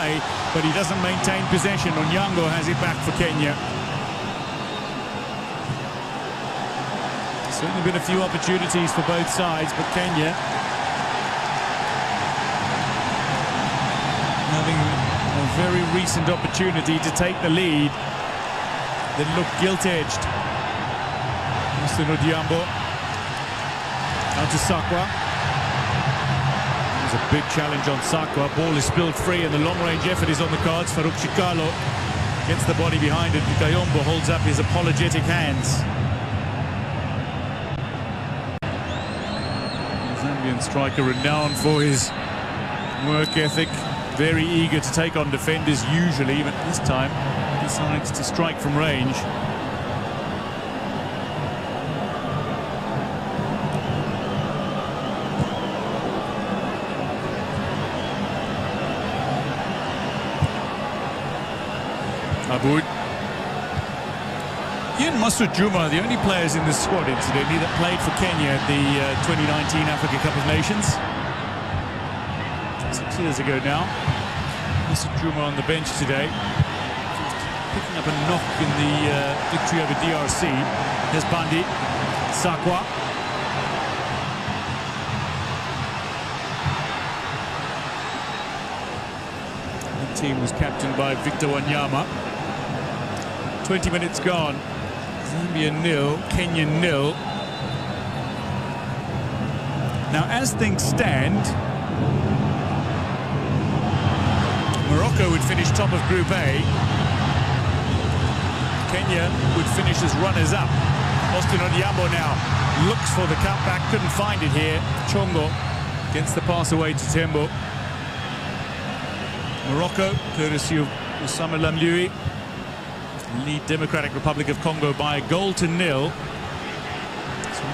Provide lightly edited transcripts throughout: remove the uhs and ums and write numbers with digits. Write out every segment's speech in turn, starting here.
play, but he doesn't maintain possession. Onyango has it back for Kenya. Certainly been a few opportunities for both sides, but Kenya having a very recent opportunity to take the lead that looked gilt-edged. Mr. Odhiambo. Now to Sakwa. There's a big challenge on Sakwa. Ball is spilled free and the long-range effort is on the cards. Farouk Chikalo gets the body behind it. Kayombo holds up his apologetic hands. The Zambian striker renowned for his work ethic. Very eager to take on defenders usually, but this time decides to strike from range. Aboud. He and Masud Juma, the only players in this squad, incidentally, that played for Kenya at the 2019 Africa Cup of Nations. 6 years ago now. Masud Juma on the bench today. Picking up a knock in the victory over DRC. There's Bandi. Sakwa. The team was captained by Victor Wanyama. 20 minutes gone. Zambia 0, Kenya 0. Now, as things stand, Morocco would finish top of Group A. Kenya would finish as runners-up. Austin Odhiambo now looks for the cutback, couldn't find it here. Chongo gets the pass away to Tembo. Morocco, courtesy of Osama Lamlui, lead Democratic Republic of Congo by 1-0. So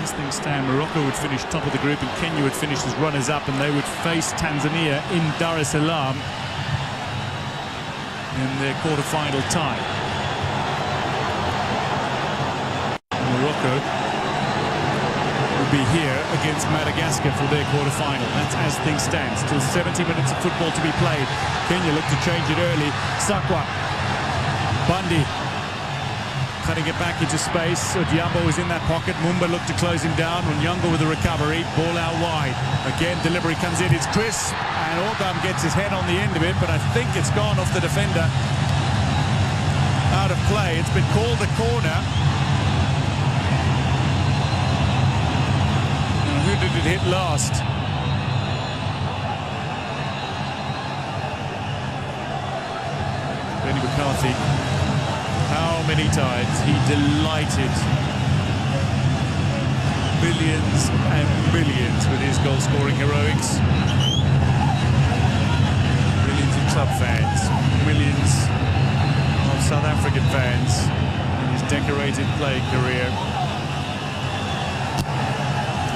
as things stand, Morocco would finish top of the group and Kenya would finish as runners-up, and they would face Tanzania in Dar es Salaam in their quarter-final tie. Morocco will be here against Madagascar for their quarter-final. That's as things stand. Still 70 minutes of football to be played. Kenya look to change it early. Sakwa. Bandi. Cutting it back into space. Odhiambo is in that pocket. Mumba looked to close him down. Onyango with the recovery. Ball out wide. Again, delivery comes in. It's crisp. And Orgam gets his head on the end of it, but I think it's gone off the defender. Out of play. It's been called a corner. Now, who did it hit last? Benny McCarthy. How many times he delighted millions and millions with his goal-scoring heroics. Millions of club fans, millions of South African fans in his decorated playing career.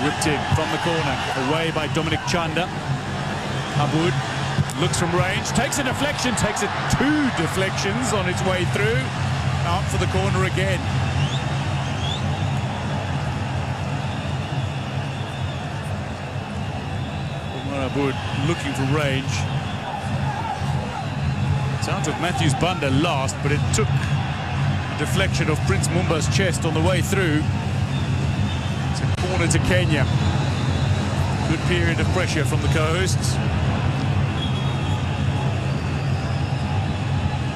Whipped in from the corner, away by Dominic Chanda. Aboud looks from range, takes a deflection, takes it 2 deflections on its way through. Out for the corner again. Omar Aboud looking for range. It's out of Matthews Banda last, but it took a deflection of Prince Mumba's chest on the way through. It's a corner to Kenya. Good period of pressure from the co-hosts.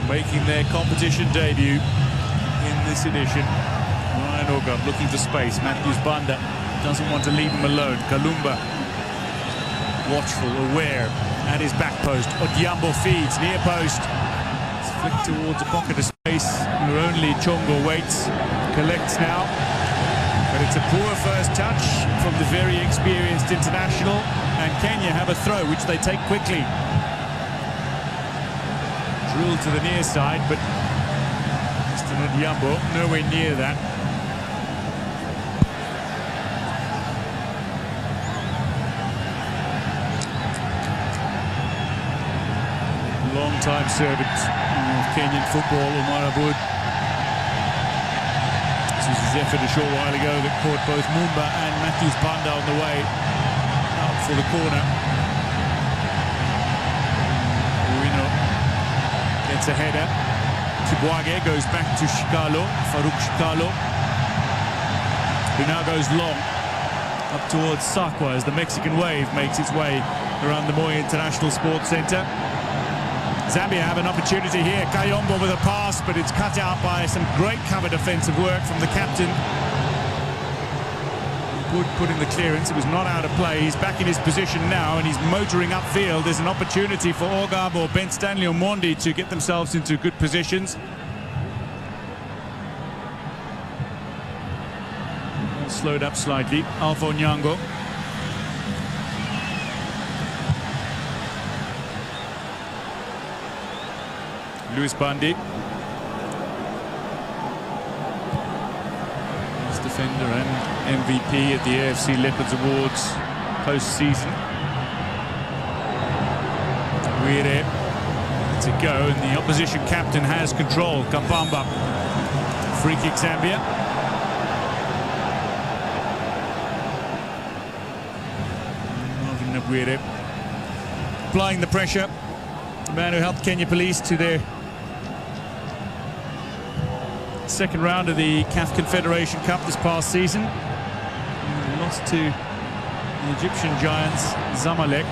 Making their competition debut in this edition. Ryan Orgam looking for space. Matthews Banda doesn't want to leave him alone. Kalumba watchful, aware, at his back post. Odhiambo feeds, near post. It's flicked towards a pocket of space where only Chongo waits. Collects now. But it's a poor first touch from the very experienced international. And Kenya have a throw, which they take quickly. Drilled to the near side, but Mr. Odhiambo nowhere near that. Long-time servant of Kenyan football, Omar Aboud. This was his effort a short while ago that caught both Mumba and Matthews Banda on the way out for the corner. It's a header. Chibuage goes back to Shikalo, Farouk Shikalo, who now goes long up towards Sakwa as the Mexican wave makes its way around the Moi International Sports Centre. Zambia have an opportunity here. Kayombo with a pass, but it's cut out by some great cover defensive work from the captain. Good putting the clearance. It was not out of play. He's back in his position now, and he's motoring upfield. There's an opportunity for Ogab or Ben Stanley or Mondi to get themselves into good positions. Slowed up slightly. Alpha Nyango. Luis Bandi. His defender and MVP at the AFC Leopards Awards post-season. We're to go, and the opposition captain has control. Kapamba. Free kick Zambia. Applying the pressure, the man who helped Kenya Police to their second round of the CAF Confederation Cup this past season. Lost to the Egyptian giants Zamalek.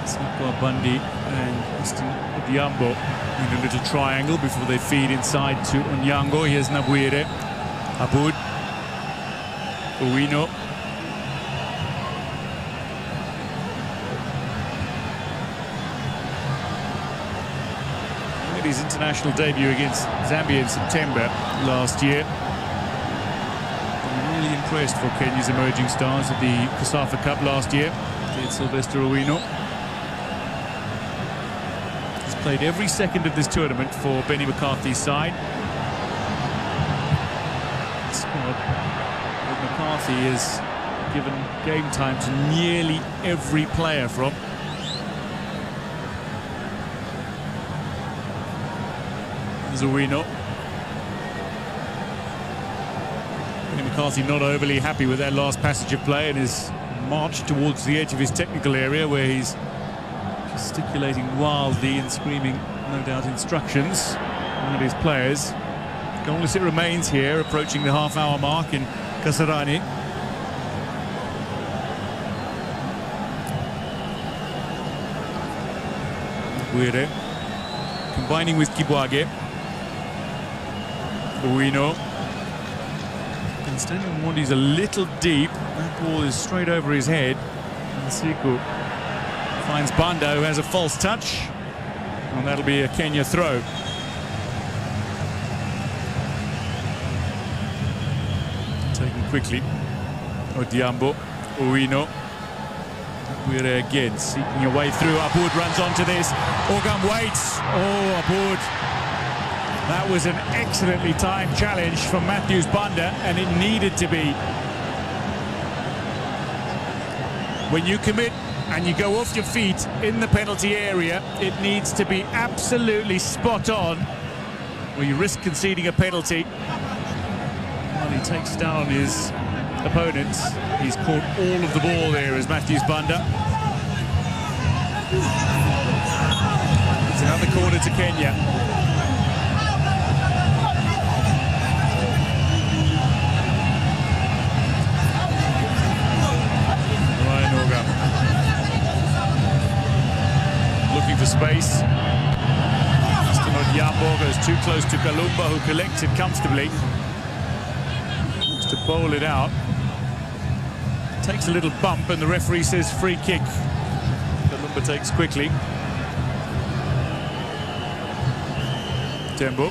Snakwa Bandi and Mr. Odiambo in a little triangle before they feed inside to Onyango. Here's Nabuire, Aboud, Uwino. Made his international debut against Zambia in September last year. I'm really impressed for Kenya's emerging stars at the COSAFA Cup last year. Did Sylvester Uwino. Played every second of this tournament for Benny McCarthy's side. Squad that McCarthy has given game time to nearly every player from. Zuwino. Benny McCarthy not overly happy with that last passage of play and is marched towards the edge of his technical area where he's gesticulating wildly and screaming, no doubt, instructions at his players. Goalless it remains here, approaching the half-hour mark in Kasarani. Guire combining with Kibwage. Uwino. And standing on Mondi's a little deep. That ball is straight over his head. And Siku finds Banda, who has a false touch, and that'll be a Kenya throw. Taken quickly. Odiambo, Uwino. We're again seeking a way through. Aboud runs onto this. Ogam waits. Oh, Aboud. That was an excellently timed challenge from Matthews Banda, and it needed to be. When you commit and you go off your feet in the penalty area, it needs to be absolutely spot on, or you risk conceding a penalty. Well, he takes down his opponents. He's caught all of the ball there as Matthews Banda. It's another corner to Kenya. Looking for space. Mr. Odiambo goes too close to Kalumba, who collects it comfortably. Looks to bowl it out. Takes a little bump, and the referee says free kick. Kalumba takes quickly. Tembo.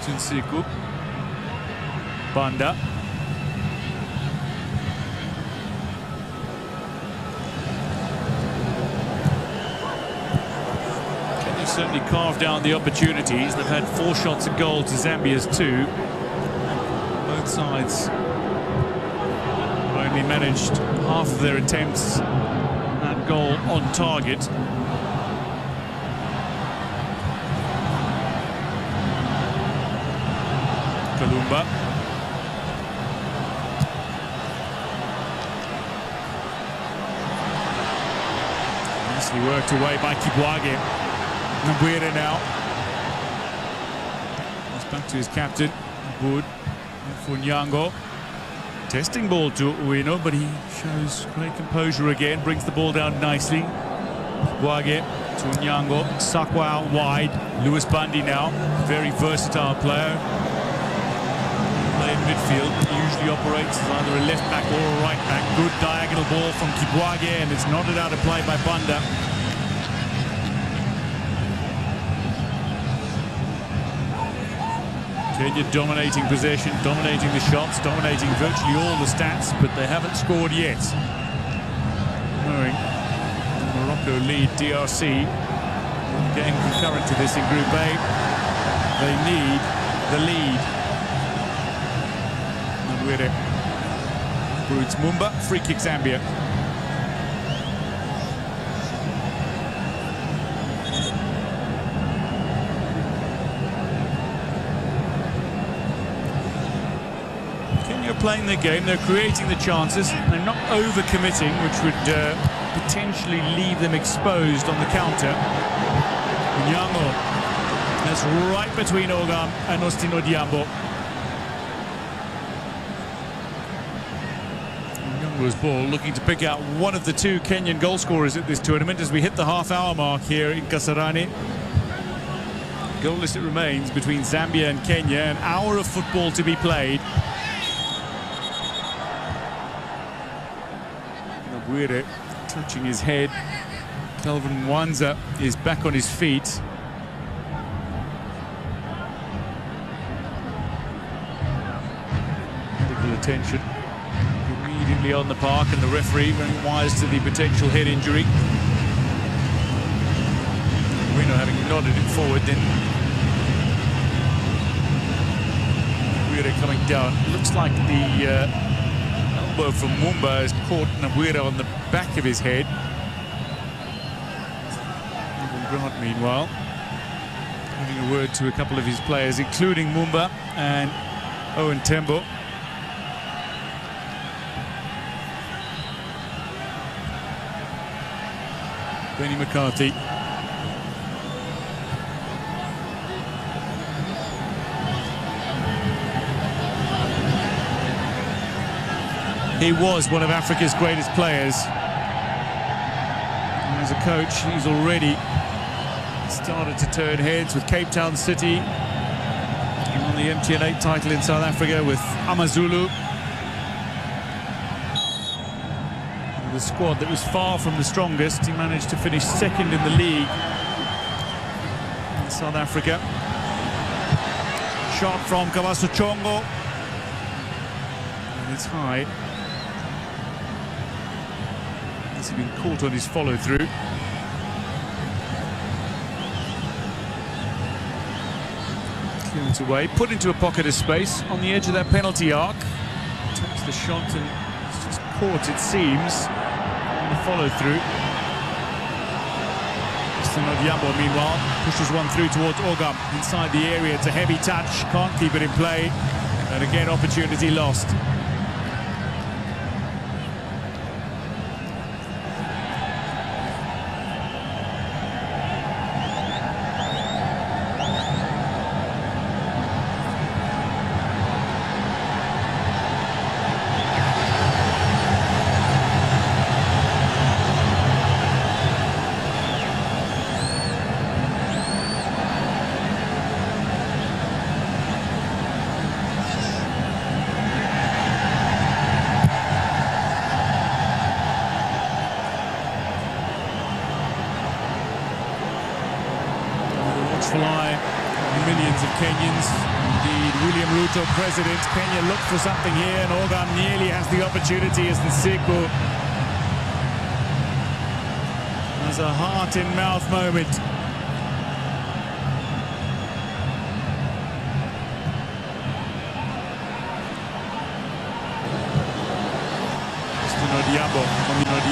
Chinsiku. Banda. Certainly carved out the opportunities. They've had 4 shots at goal to Zambia's 2. Both sides only managed half of their attempts at goal on target. Kalumba. Nicely worked away by Kibwage. Nabuere now. He's back to his captain, Wood, for Nyango. Testing ball to Ueno, but he shows great composure again, brings the ball down nicely. Kibwage to Nyango, Sakwa out wide. Lewis Bundy now, very versatile player. Play in midfield, he usually operates as either a left back or a right back. Good diagonal ball from Kibwage, and it's nodded out of play by Banda. Kenya dominating possession, dominating the shots, dominating virtually all the stats, but they haven't scored yet. Knowing Morocco lead DRC, game concurrent to this in Group A, they need the lead. Nabuere. Bruce Mumba, free kick Zambia. Kenya playing their game, they're creating the chances, they're not over-committing, which would potentially leave them exposed on the counter. Nyango, that's right between Ogam and Ostino Diambo. Nyango's ball looking to pick out one of the two Kenyan goal scorers at this tournament as we hit the half-hour mark here in Kasarani. Goalless it remains between Zambia and Kenya, an hour of football to be played. Nabuere touching his head. Kelvin Mwanza is back on his feet. Medical attention immediately on the park, and the referee very wise to the potential head injury. Reno having nodded it forward, then Nabuere coming down. Looks like the elbow from Mumba has caught Nabuere on the back of his head. Grant, meanwhile, having a word to a couple of his players, including Mumba and Owen Tembo. Benny McCarthy. He was one of Africa's greatest players. And as a coach, he's already started to turn heads with Cape Town City. He won the MTN 8 title in South Africa with Amazulu. With a squad that was far from the strongest, he managed to finish second in the league in South Africa. Shot from Kawasu Chongo. And it's high. Has he been caught on his follow-through? Clearance away, put into a pocket of space on the edge of that penalty arc. Takes the shot and it's just caught, it seems, on the follow-through. Ostino Diambo, meanwhile, pushes one through towards Ogam. Inside the area, it's a heavy touch, can't keep it in play. And again, opportunity lost. Fly millions of Kenyans. Indeed, William Ruto, president. Kenya looked for something here, and Ogam nearly has the opportunity as the Siku has a heart-in-mouth moment.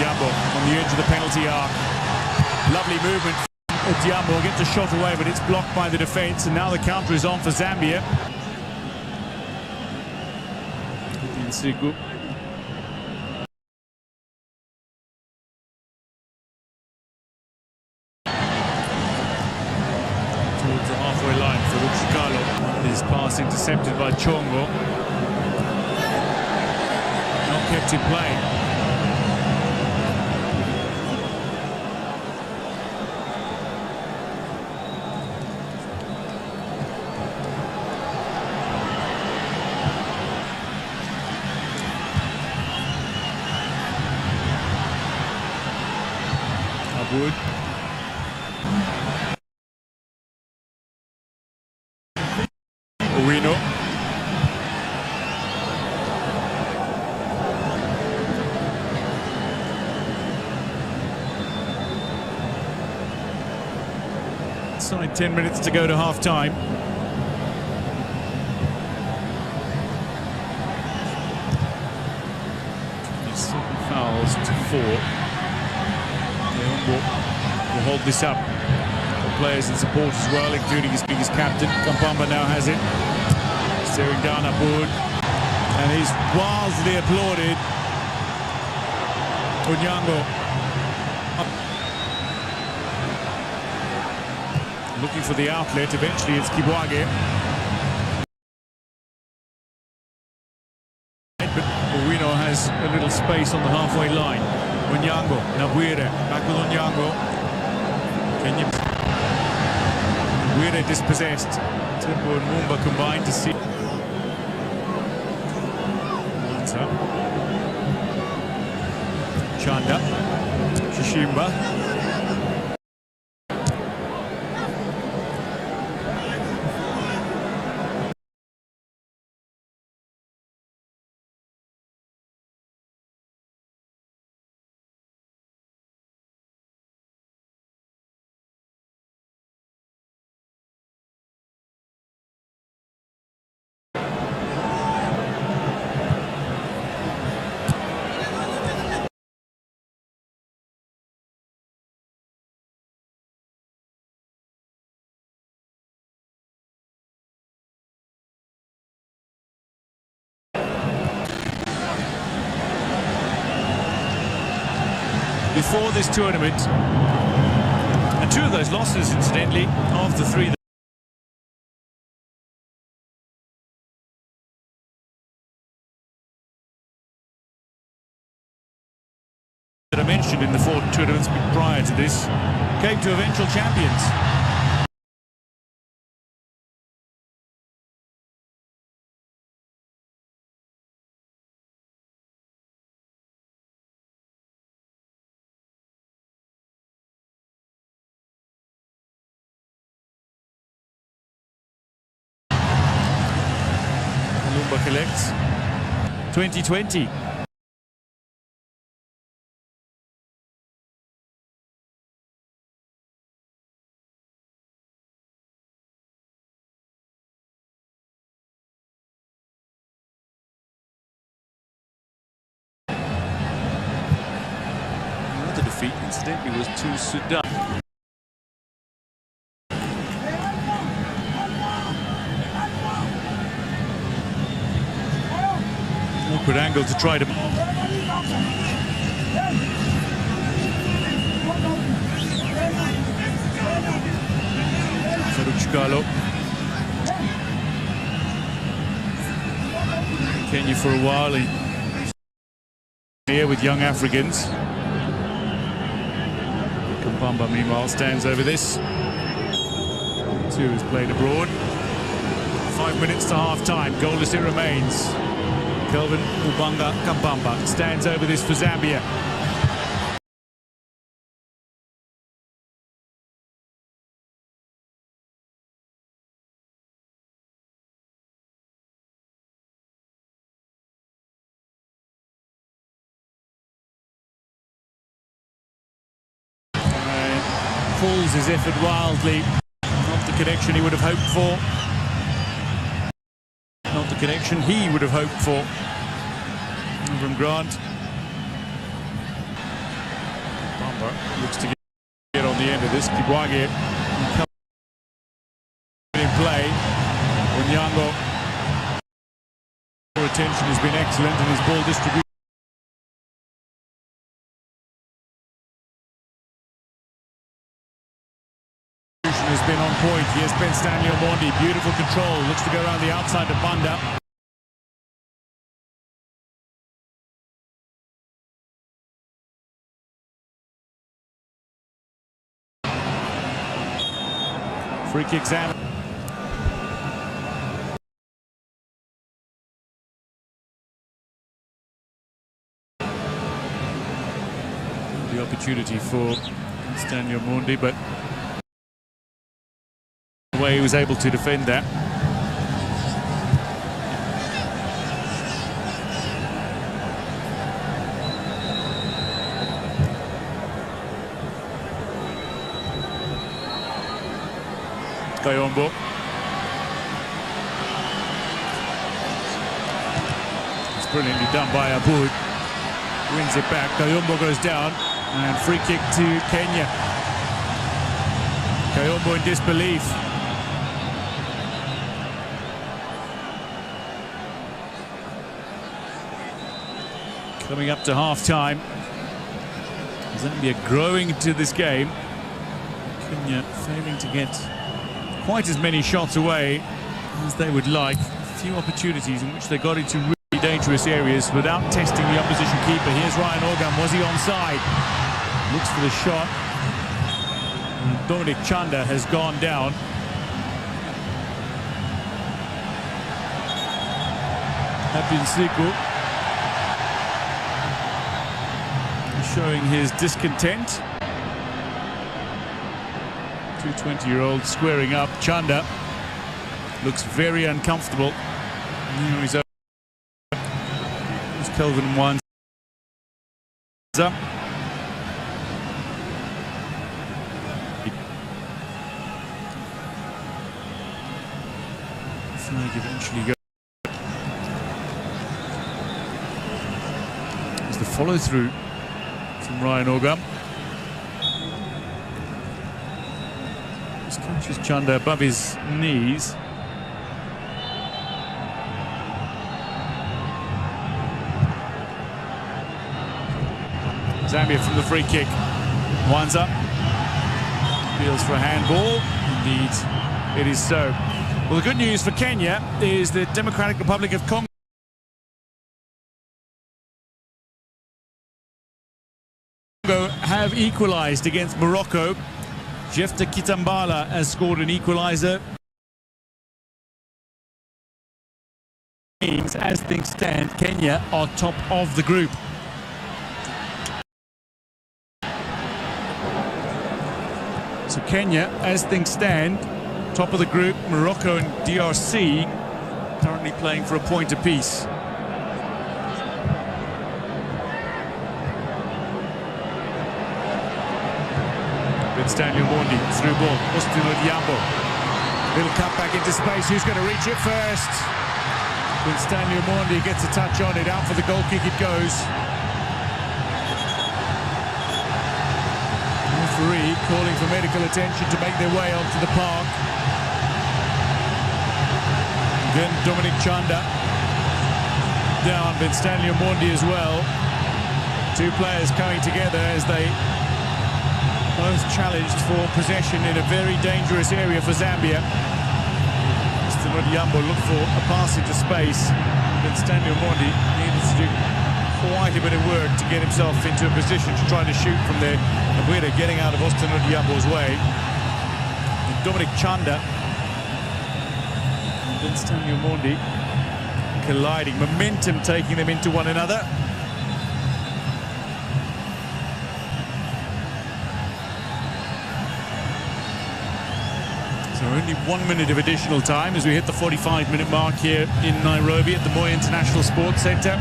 Diambo on the edge of the penalty arc. Lovely movement. Diambo gets a shot away, but it's blocked by the defence, and now the counter is on for Zambia. Siku. Towards the halfway line for Ruchikalo. His pass intercepted by Chongo. Not kept in play. Wood. Owino. Inside 10 minutes to go to half-time. There's 7 fouls to 4. Will hold this up. The players and support as well, including his biggest captain. Kampamba now has it. Staring down Abud. And he's wildly applauded. Onyango. Looking for the outlet. Eventually it's Kibwage. But Owino has a little space on the halfway line. Onyango, Nabwire, back with Onyango. Kenya. Nabwire dispossessed. Timbo and Mumba combined to see. Lines up. Chanda. Shishimba. Before this tournament, and 2 of those losses, incidentally, of the 3 that I mentioned in the 4 tournaments prior to this, came to eventual champions. Collects 2020. Another defeat, incidentally, was to Sudan. Awkward angle to try to... Ruchikalo. Kenya for a while here with young Africans. Kampamba, meanwhile, stands over this. 2 is played abroad. 5 minutes to half-time. Goalless it remains. Kelvin Ubanga Kampamba stands over this for Zambia. Pulls his effort wildly. Not the connection he would have hoped for. Not the connection he would have hoped for. From Grant. Bumper looks to get on the end of this. Kibwage in play. Onyango. attention has been excellent, and his ball distribution has been on point. Here's Ben Stanley Omondi, beautiful control, looks to go around the outside to Banda. Free kick Zambia. The opportunity for Stanley Omondi, but the way he was able to defend that. Kayombo. It's brilliantly done by Aboud. Wins it back. Kayombo goes down. And free kick to Kenya. Kayombo in disbelief. Coming up to half-time. Zambia growing into this game. Kenya failing to get quite as many shots away as they would like. A few opportunities in which they got into really dangerous areas without testing the opposition keeper. Here's Ryan Organ. Was he onside? Looks for the shot. And Dominic Chanda has gone down. Abdin Siku showing his discontent. 20-year-old squaring up. Chanda looks very uncomfortable. He's over. There's Kelvin Mwanza. Flag eventually goes. There's the follow-through from Ryan Organ. Catches Chanda above his knees. Zambia from the free kick. Mwanza feels for a handball. Indeed, it is so. Well, the good news for Kenya is the Democratic Republic of Congo have equalised against Morocco. Jefta Kitambala has scored an equaliser. As things stand, Kenya are top of the group. So Kenya, as things stand, top of the group. Morocco and DRC currently playing for a point apiece. Stanley Omondi through ball. Austin Odiambo. Little cut back into space. Who's going to reach it first? When Stanley Omondi gets a touch on it, out for the goal kick it goes. Referee calling for medical attention to make their way onto the park. Then Dominic Chanda down, but Stanley Omondi as well. Two players coming together as they both challenged for possession in a very dangerous area for Zambia. Mr. Odiambo looked for a pass into space, but Stanley Omondi needed to do quite a bit of work to get himself into a position to try to shoot from there. Abueda getting out of Austin Odiambo's way. And Dominic Chanda and then Stanley Omondi colliding, momentum taking them into one another. So only 1 minute of additional time as we hit the 45-minute mark here in Nairobi at the Moi International Sports Centre.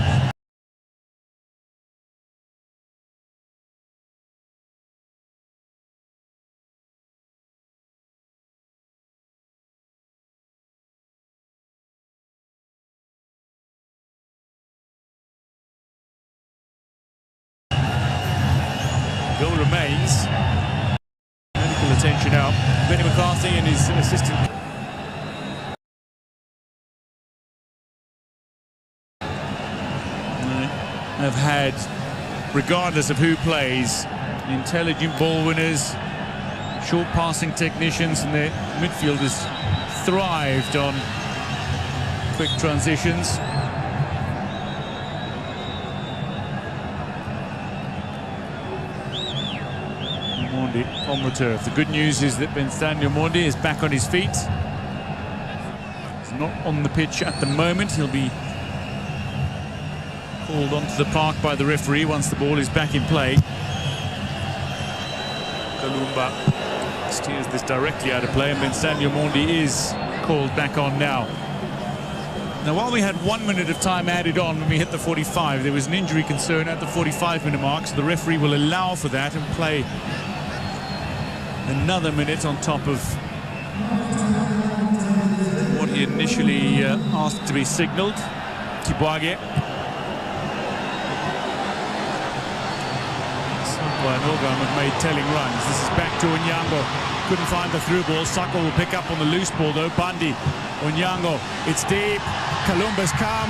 Goal remains. Medical attention out. Benny McCarthy and his assistant. have had, regardless of who plays, intelligent ball winners, short passing technicians, and their midfielders thrived on quick transitions. Mondi on the turf. The good news is that Benstanio Mondi is back on his feet. He's not on the pitch at the moment. He'll be called onto the park by the referee once the ball is back in play. Kalumba steers this directly out of play, and Benstanio Mondi is called back on now. Now, while we had 1 minute of time added on when we hit the 45, there was an injury concern at the 45-minute mark, so the referee will allow for that and play another minute on top of what he initially asked to be signalled. Kibwage. Sampa and Ogam have made telling runs. This is back to Onyango. Couldn't find the through ball. Sako will pick up on the loose ball though. Bandi, Onyango, it's deep. Kalumba's come.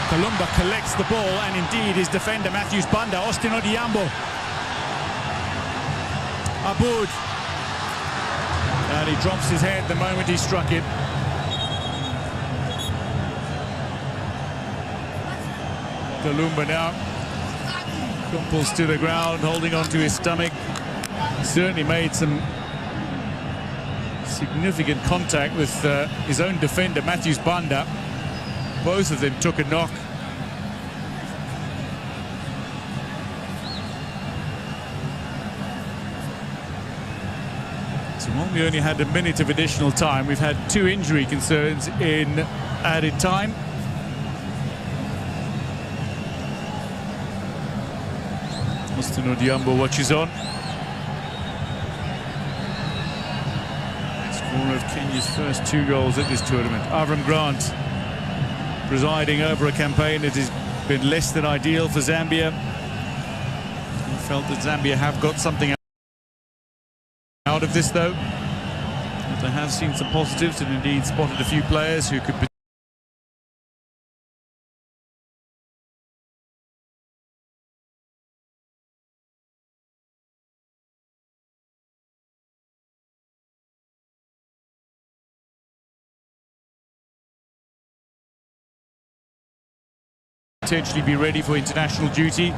Kalumba collects the ball, and indeed his defender Matthews Banda, Austin Odiambo. Aboud. And he drops his head the moment he struck it. Kalumba now crumples to the ground, holding on to his stomach. Certainly made some significant contact with his own defender, Matthews Banda. Both of them took a knock. So while we only had a minute of additional time, we've had 2 injury concerns in added time. Austin Odiambo watches on. Scorer of Kenya's first 2 goals at this tournament. Avram Grant presiding over a campaign that has been less than ideal for Zambia. He felt that Zambia have got something out of this, though. But they have seen some positives and indeed spotted a few players who could potentially be ready for international duty.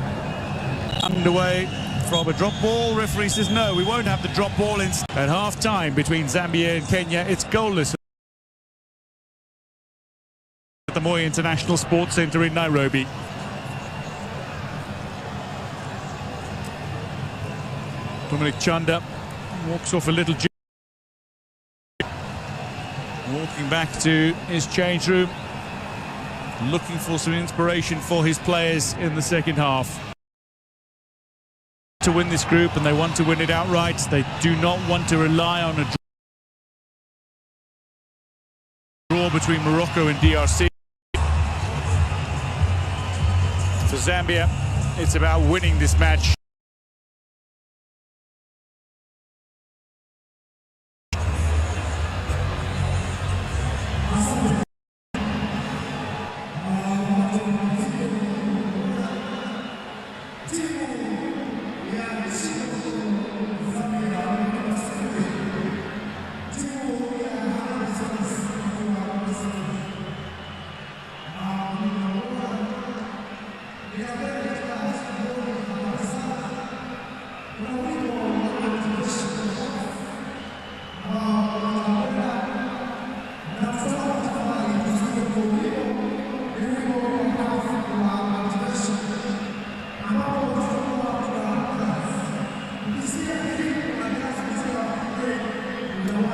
Underway from a drop ball. Referee says no, we won't have the drop ball. At half-time between Zambia and Kenya, it's goalless at the Moi International Sports Centre in Nairobi. Dominic Chanda walks off a little, walking back to his change room, looking for some inspiration for his players in the second half. To win this group, and they want to win it outright. They do not want to rely on a draw between Morocco and DRC. For Zambia, it's about winning this match.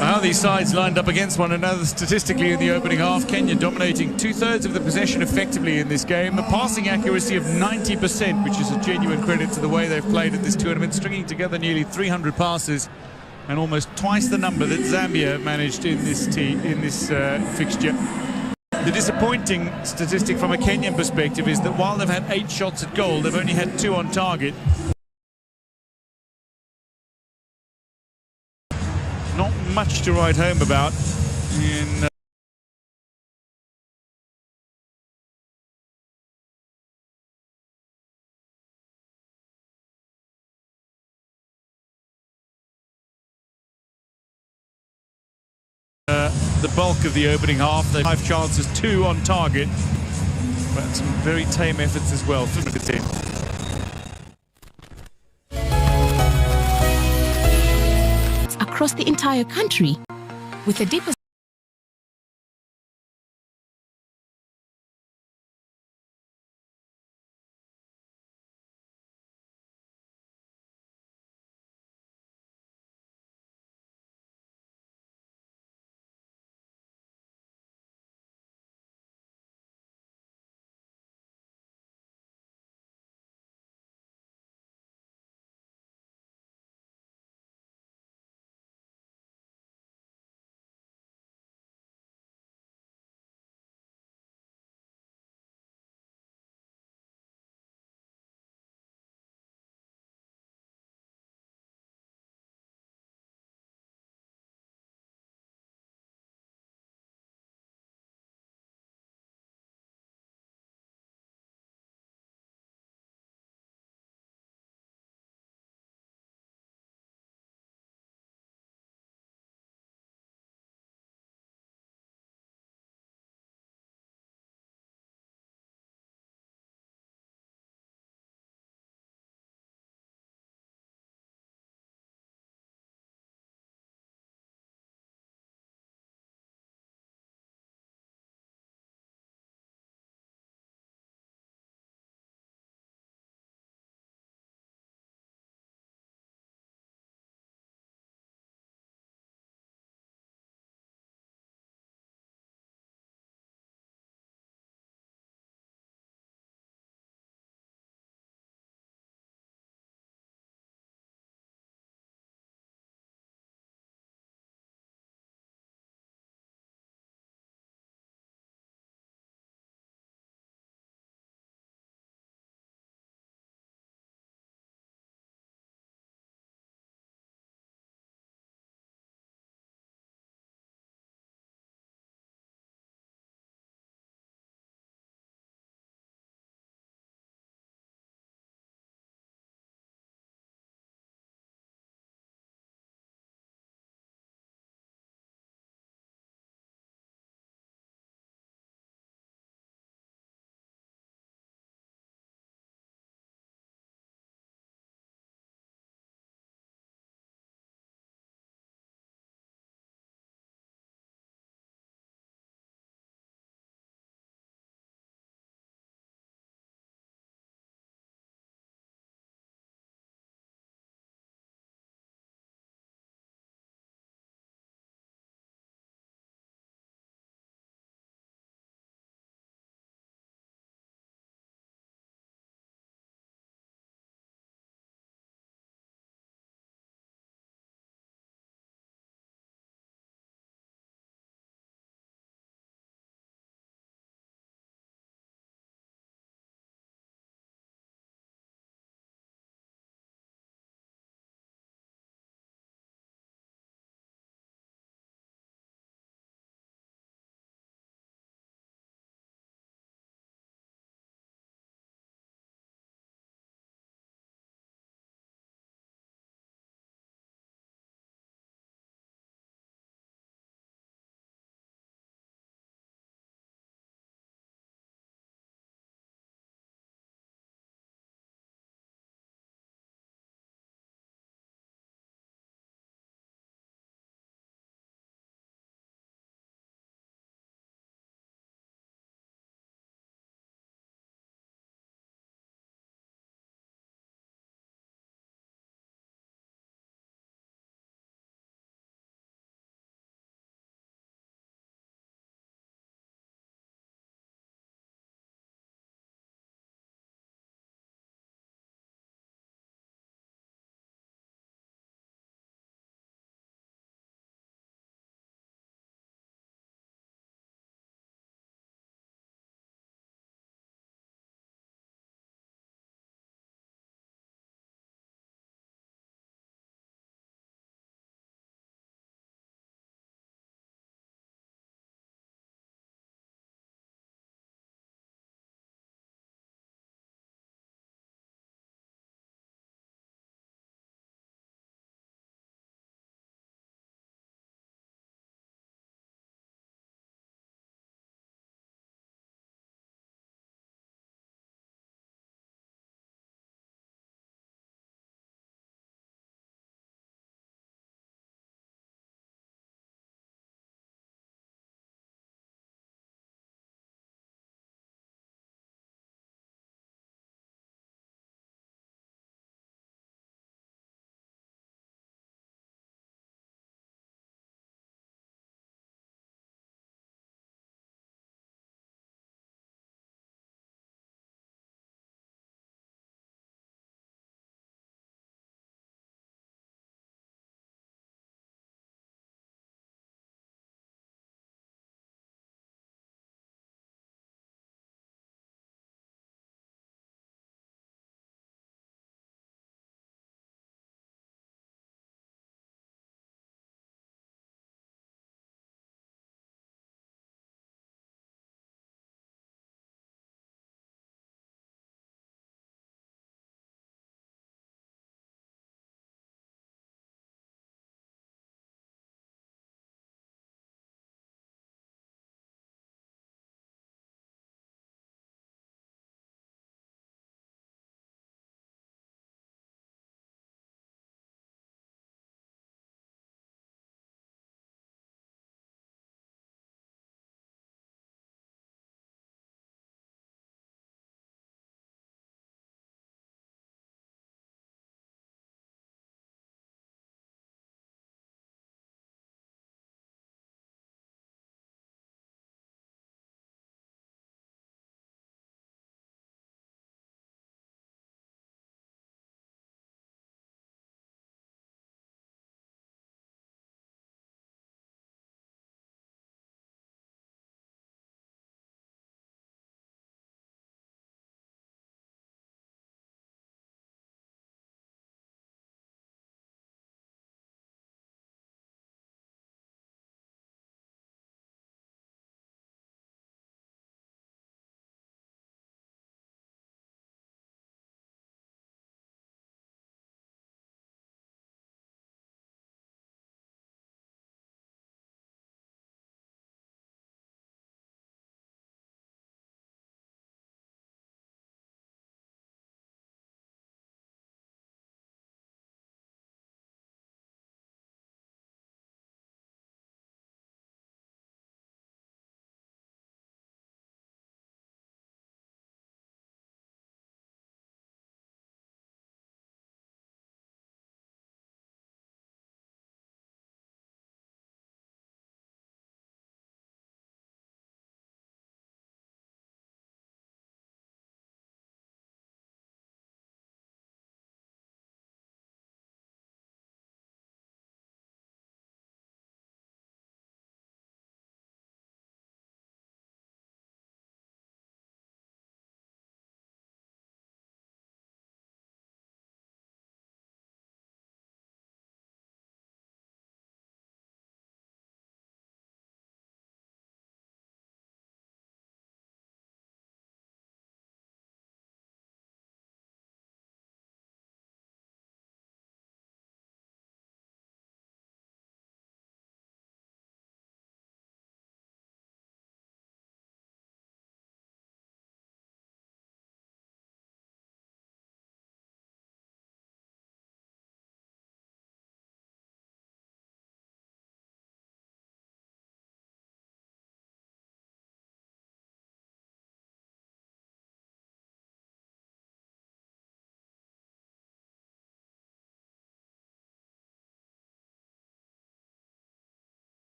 How these sides lined up against one another statistically in the opening half. Kenya dominating 2/3 of the possession effectively in this game. A passing accuracy of 90%, which is a genuine credit to the way they've played at this tournament, stringing together nearly 300 passes and almost twice the number that Zambia managed in this fixture. The disappointing statistic from a Kenyan perspective is that while they've had 8 shots at goal, they've only had 2 on target. Not much to write home about in the bulk of the opening half. They have 5 chances, 2 on target, but some very tame efforts as well. 5 minutes in. Across the entire country, with a deeper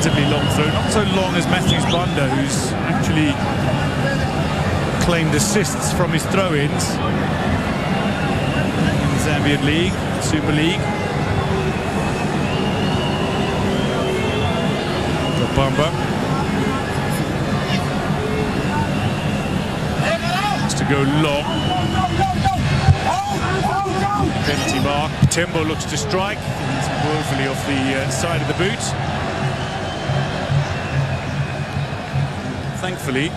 relatively long throw, not so long as Matthews Banda, who's actually claimed assists from his throw-ins in the Zambian League, Super League. Bamba has to go long. Penalty mark. Tembo looks to strike. He's woefully off the side of the boot. Thankfully, it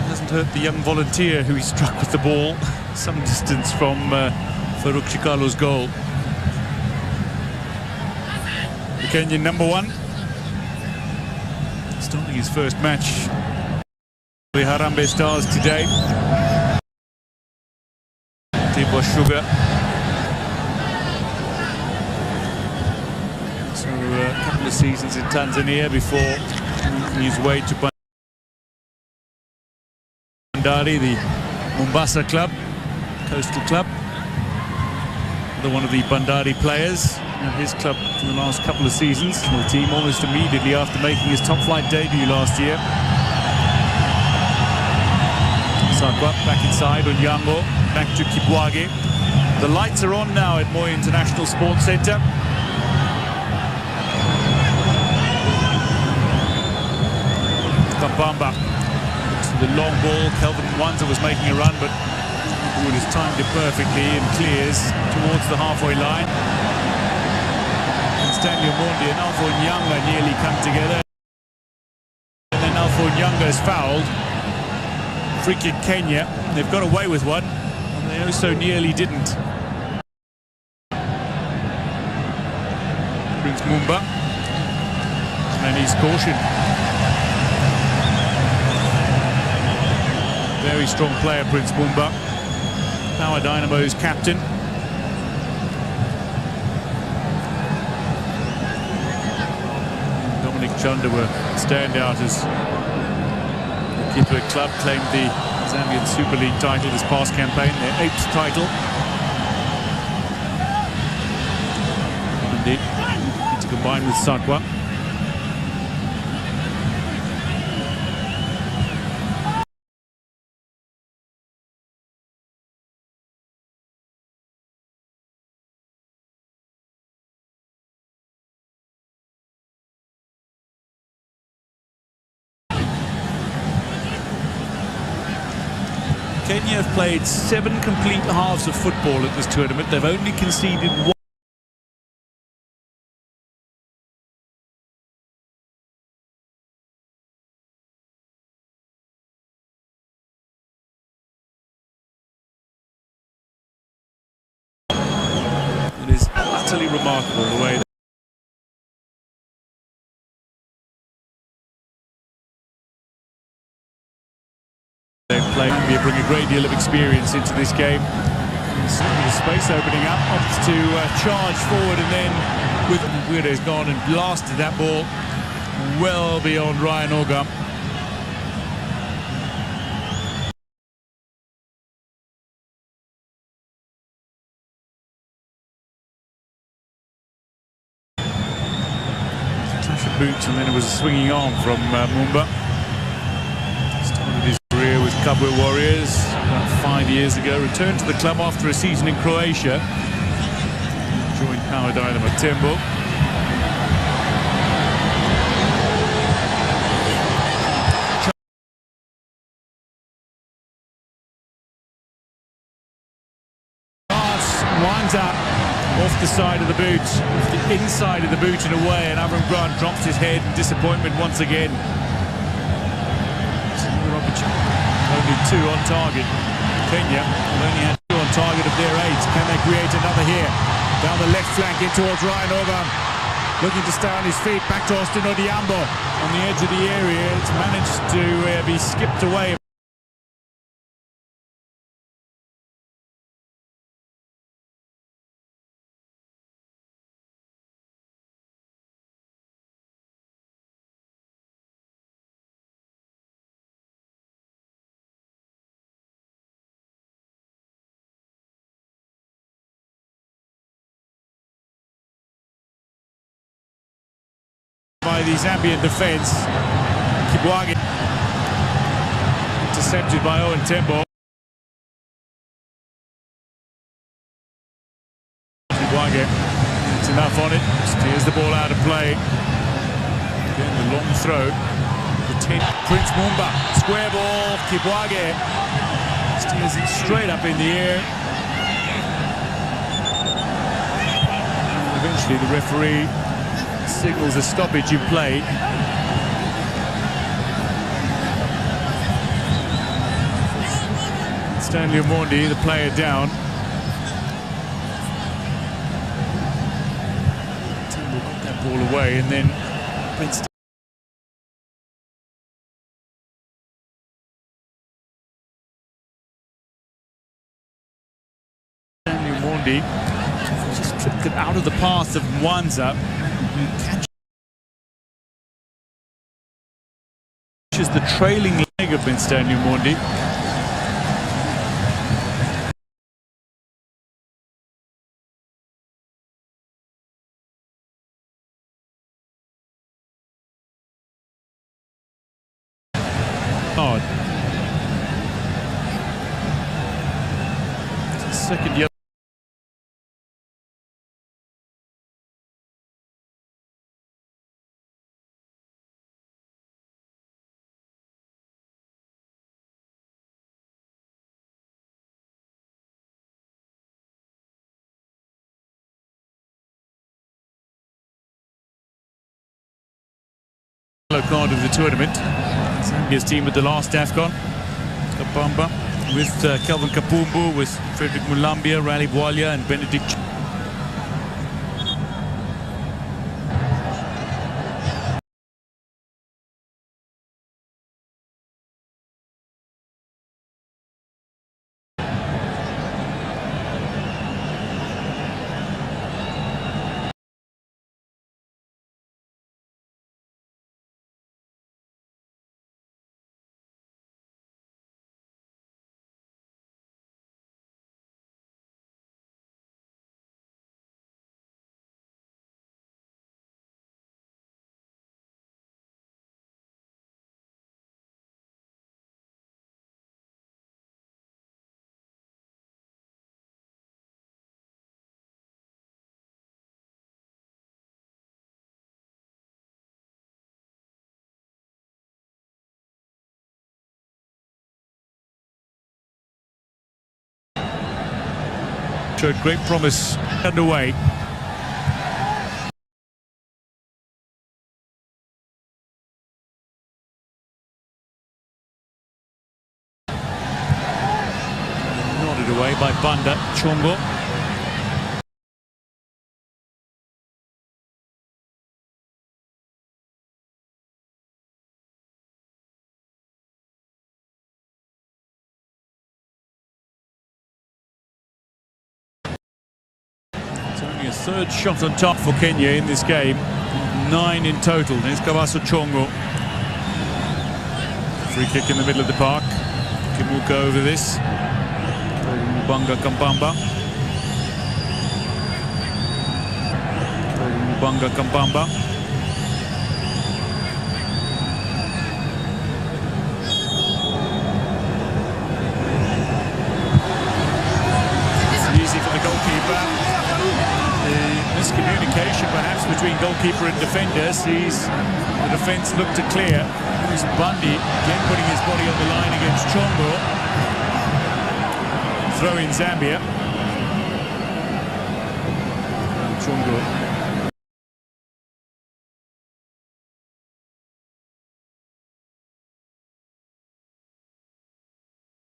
hasn't hurt the young volunteer who he struck with the ball some distance from Farouk Chikalo's goal. The Kenyan #1. Starting his first match for the Harambee Stars today. Tibwa Sugar. So a couple of seasons in Tanzania before making his way to Bandari, the Mombasa club, coastal club. Another one of the Bandari players. His club for the last couple of seasons. The team almost immediately after making his top-flight debut last year. Sakwa back inside, Onyango, back to Kibwage. The lights are on now at Moi International Sports Centre. Kabamba to the long ball. Kelvin Mwanza was making a run, but Wood has timed it perfectly and clears towards the halfway line. Stanley Omondi and Alpha Nyanga nearly come together. And then Alpha Nyanga is fouled. Free kick Kenya. They've got away with one, and they also nearly didn't. Prince Mumba. And he's cautioned. Very strong player, Prince Mumba. Power Dynamo's captain. Chunda were standout as the Kitwe club claimed the Zambian Super League title this past campaign, their 8th title. Indeed, to combine with Sakwa. Kenya have played 7 complete halves of football at this tournament. They've only conceded 1. It is utterly remarkable the way they play. Zambia bring a great deal of experience into this game. The space opening up, opts to charge forward, and then with Guido's gone and blasted that ball well beyond Ryan Ogum. Clash of boots, and then it was a swinging arm from Mumba. Started his career with Kabwe Warriors about 5 years ago. Returned to the club after a season in Croatia. Joined Power Dynamo Tembo. Mwanza off the side of the boot, off the inside of the boot and away, and Avram Grant drops his head in disappointment once again. Only 2 on target. Kenya have only had 2 on target of their 8. Can they create another here? Down the left flank in towards Ryan Ogum. Looking to stay on his feet. Back to Austin Odiambo on the edge of the area. It's managed to be skipped away. by the Zambian defence. Kibwage intercepted by Owen Tembo. Kibwage, it's enough on it, steers the ball out of play. Again, the long throw. Prince Mumba, square ball, Kibwage steers it straight up in the air. And eventually the referee signals a stoppage in play. Stanley Omondi, the player down. Timber got that ball away, and then Prince. Stanley Omondi just tripped it out of the path of Mwanza. Catches the trailing leg of Stanley Omondi. Second yellow. Yellow card of the tournament. Zambia's team at the last AFCON. Kabamba with Kelvin Kapumbu, with Frederick Mulambia, Rally Bwalia and Benedict. Showed great promise underway. Nodded away by Banda Chongo. A third shot on top for Kenya in this game. 9 in total. There's Kawaso Chongo. Free kick in the middle of the park. Kimuka over this. Mubanga Kambamba. Mubanga Kambamba. It's easy for the goalkeeper. Miscommunication perhaps between goalkeeper and defender sees the defence look to clear. Here's Bundy again putting his body on the line against Chongo. Throw in Zambia. Chongo.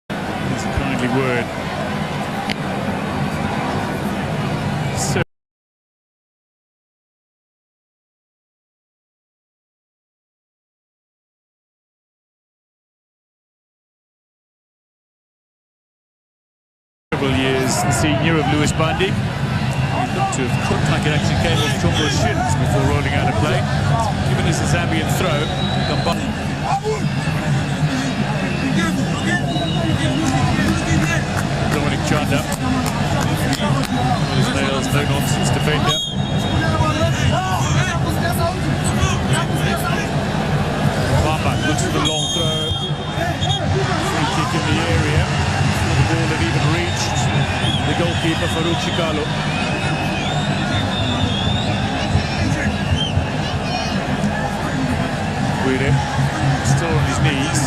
That's a kindly word. Years the senior of Lewis Bundy. He looked to have cooked like it actually came off Chongo's shins before rolling out of play. Given as a Zambian throw, Dominic Chanda. His nails, no nonsense defender. Igalo. Guide still on his knees.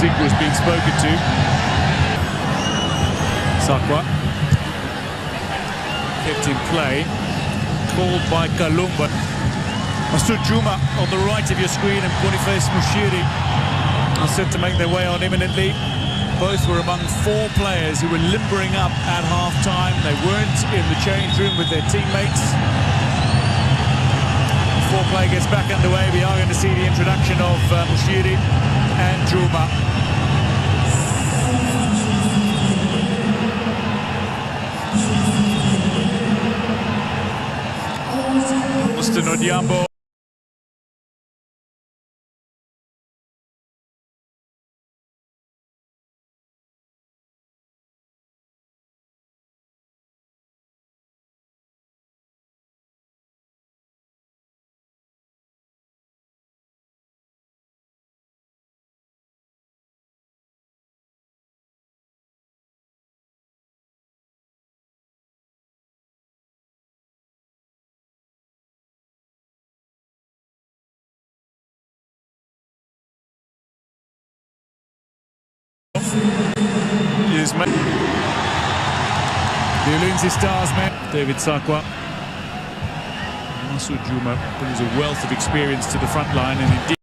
Was being spoken to. Sakwa kept in play, called by Kalumba. Masud Juma on the right of your screen and Boniface Mushiri are set to make their way on imminently. Both were among 4 players who were limbering up at half-time. They weren't in the change room with their teammates. Before play gets back underway, we are going to see the introduction of Mushiri and Juma. Austin Odiambo. Is the Ulinzi Stars man David Sakwa. Masud Juma brings a wealth of experience to the front line, and indeed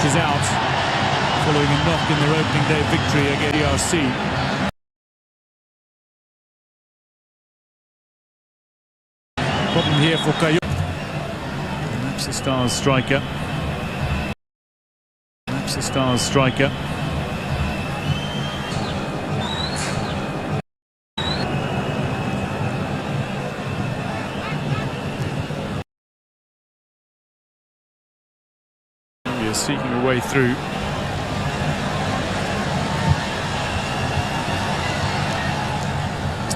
is out following a knock in their opening day victory against DRC. Problem here for Kayo. That's the Stars striker. That's the Stars striker. Seeking a way through.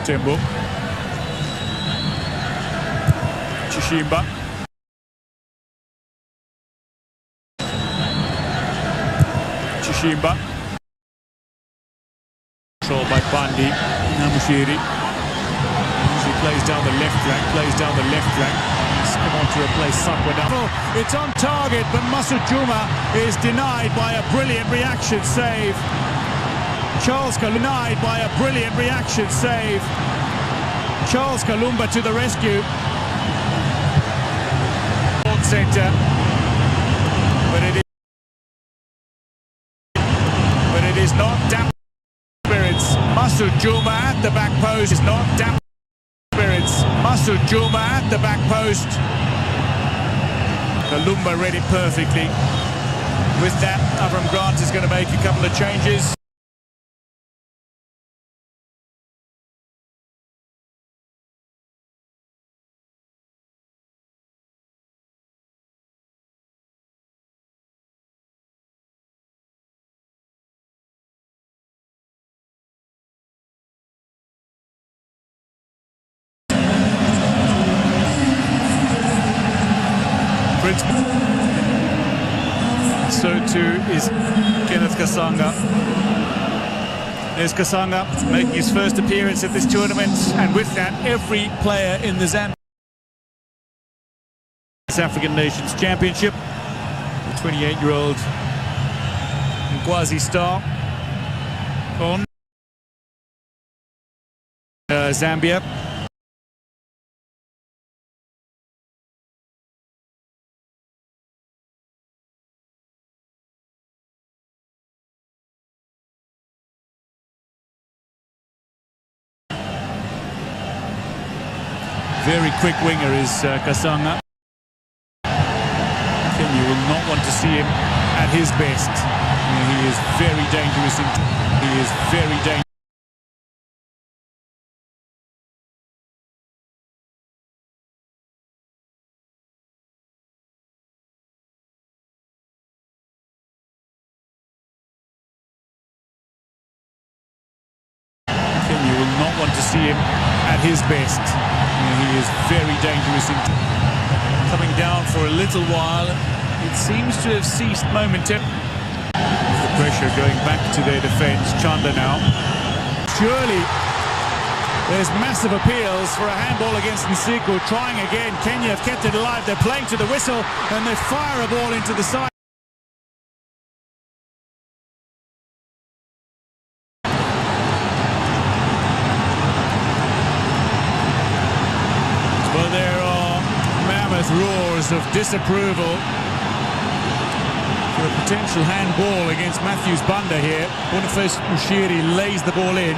Tembo. Chishimba. Chishimba. Controlled by Bandi. Namushiri. He plays down the left flank, Come on to replace Sakwa now. It's on target, but Masud Juma is denied by a brilliant reaction save. Charles Kalumba by a brilliant reaction save. Charles Kalumba to the rescue. Centre, but it is not damp spirits. Masud Juma at the back post is not damp spirits. Masud Juma at the back post. Kalumba read it perfectly. With that, Avram Grant is going to make a couple of changes. So too is Kenneth Kasanga. There's Kasanga making his first appearance at this tournament, and with that, every player in the ZAMBIA African Nations Championship. The 28-year-old Nkwazi star on Zambia. Very quick winger is Kasanga. Kenya will not want to see him at his best. He is very dangerous. He is very dangerous. Kenya will not want to see him at his best. He is very dangerous. Coming down for a little while. It seems to have ceased momentarily. The pressure going back to their defence. Chanda now. Surely there's massive appeals for a handball against Nsiku. Trying again. Kenya have kept it alive. They're playing to the whistle and they fire a ball into the side. Well, there are mammoth roars of disapproval for a potential handball against Matthews Bunda here. Boniface Mushiri lays the ball in.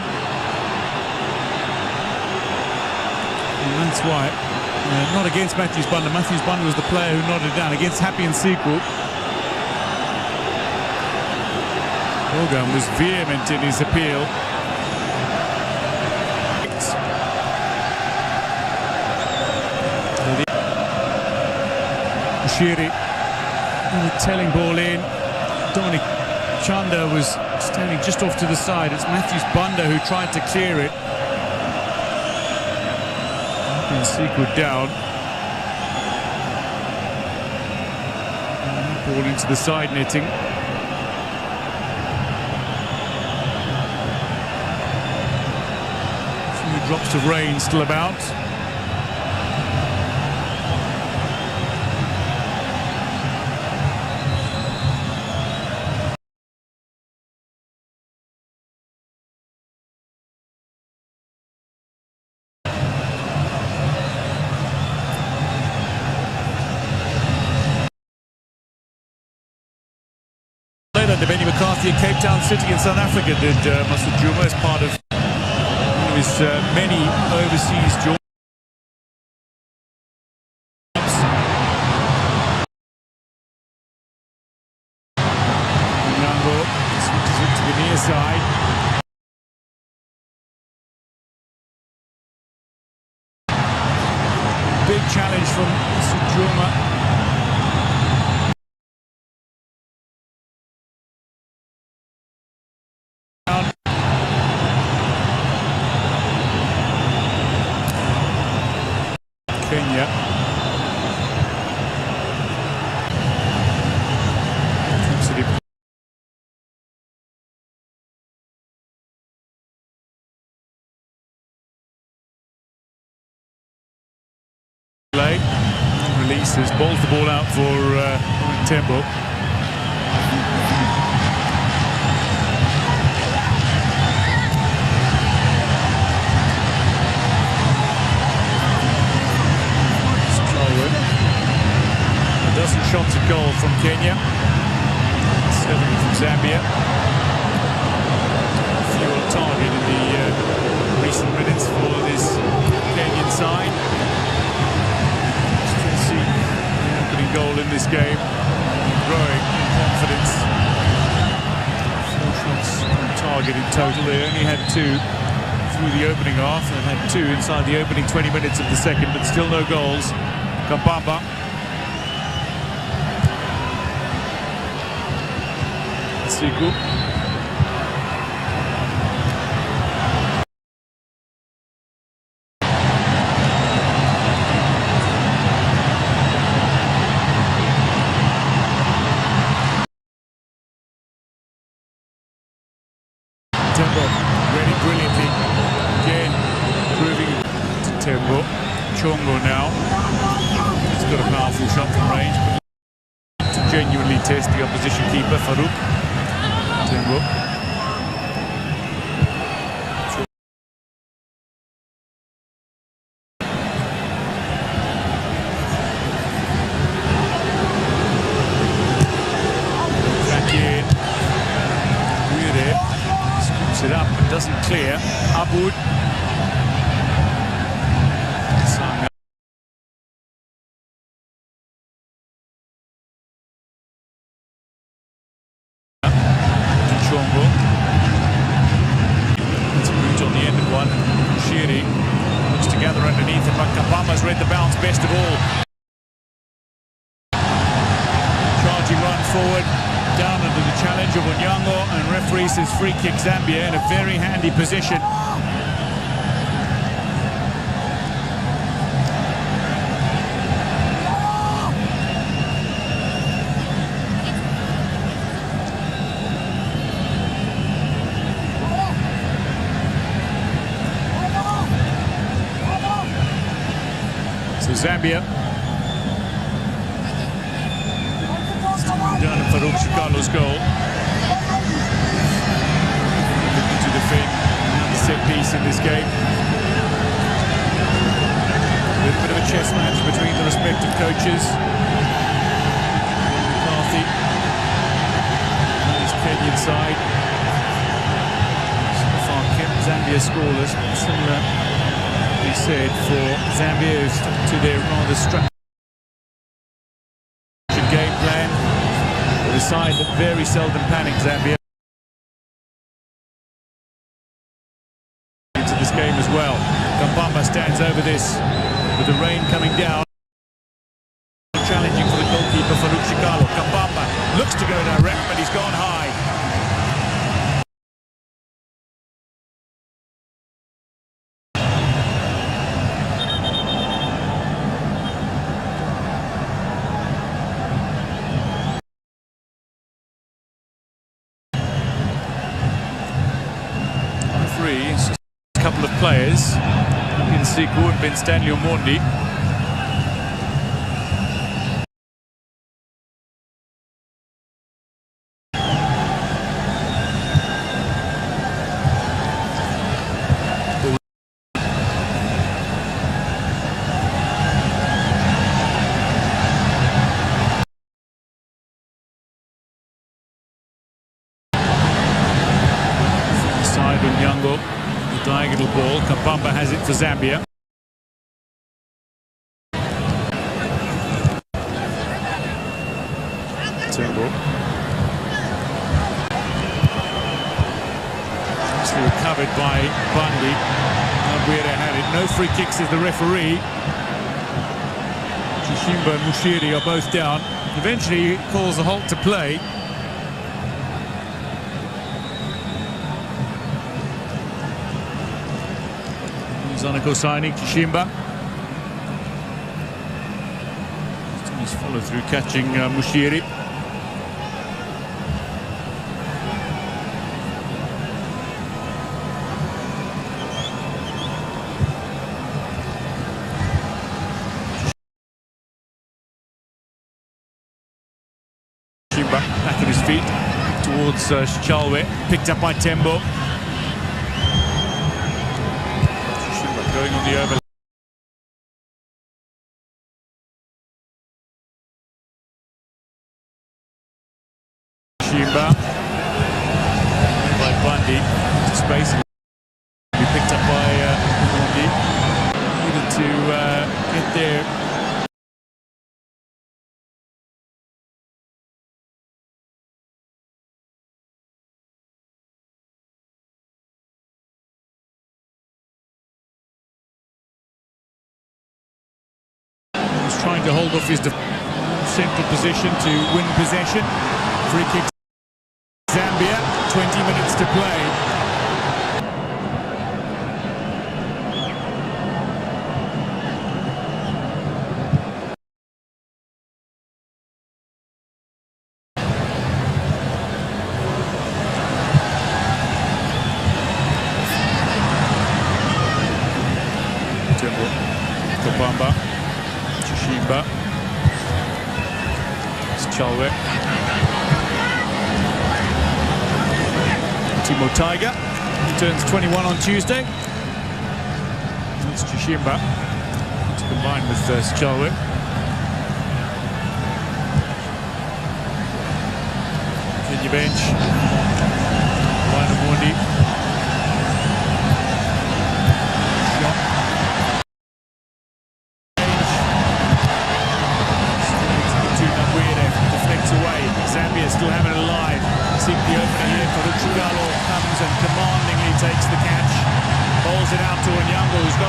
And that's why. Not against Matthews Bunda. Matthews Bunda was the player who nodded down. Against Happy Nsiku. Hogan was vehement in his appeal. Mushiri. And a telling ball in. Dominic Chanda was standing just off to the side. It's Matthews Bunda who tried to clear it. Nsiku down. And ball into the side netting. A few drops of rain still about. Under Benny McCarthy at Cape Town City in South Africa did Masud Juma as part of one of his many overseas jobs. Nyango switches it to the near side. Big challenge from Masud Juma. Kenya. Releases, bowls the ball out for Tembo. A dozen shots at goal from Kenya, 7 from Zambia. A few on target in the recent minutes for this Kenyan side. Still see the opening goal in this game, growing in confidence. 4 shots on target in total. They only had 2 through the opening half. They had 2 inside the opening 20 minutes of the second, but still no goals. Kabamba. Nsiku. Tembo ready brilliantly. Again, proving to Tembo. Chongo now. He's got a powerful shot from range. To genuinely test the opposition keeper, Farouk. Tembo. clear. Abud. Sanga. Chongo. It's a boot on the end of one. Shiri looks to gather underneath it, but Kabama's read the bounce best of all. Charging run forward, down under the challenge of Onyango, and referee says free kick Zambia in a very handy position. So Zambia down at Farouk Shikalo's goal. Looking to defend another set piece in this game. A little bit of a chess match between the respective coaches. McCarthy and his Kenyan side. So far kept Zambia scoreless. Similar, we said, for Zambia, who stuck to their rather structured game plan. A side that very seldom panic, Zambia, into this game as well. Kambamba stands over this with the rain coming down. Challenging for the goalkeeper, Farouk Shikalo. Kambamba looks to go direct, but he's gone high. A couple of players, Bin Siku and Bin Stanley Omondi. Side Onyango. Diagonal ball. Kabamba has it for Zambia. Turnbull. Nicely recovered by Bundy. Abud had it. No free kicks as the referee. Chishimba and Mushiri are both down. Eventually he calls a halt to play. Zanako signing Chishimba. He's follow through catching Mushiri. Chishimba back at his feet towards Chalwe. Picked up by Tembo. Going on the overlap. Shimba by Bundy to space. Be picked up by Bundy. Needed to get there. Trying to hold off his central position to win possession. Free kick Zambia, 20 minutes to play. Kabamba. Chishimba. It's Chalwe. Timo Tiger. He turns 21 on Tuesday. It's Chishimba to combine with Chalwe. Kenya bench. Wanamundi.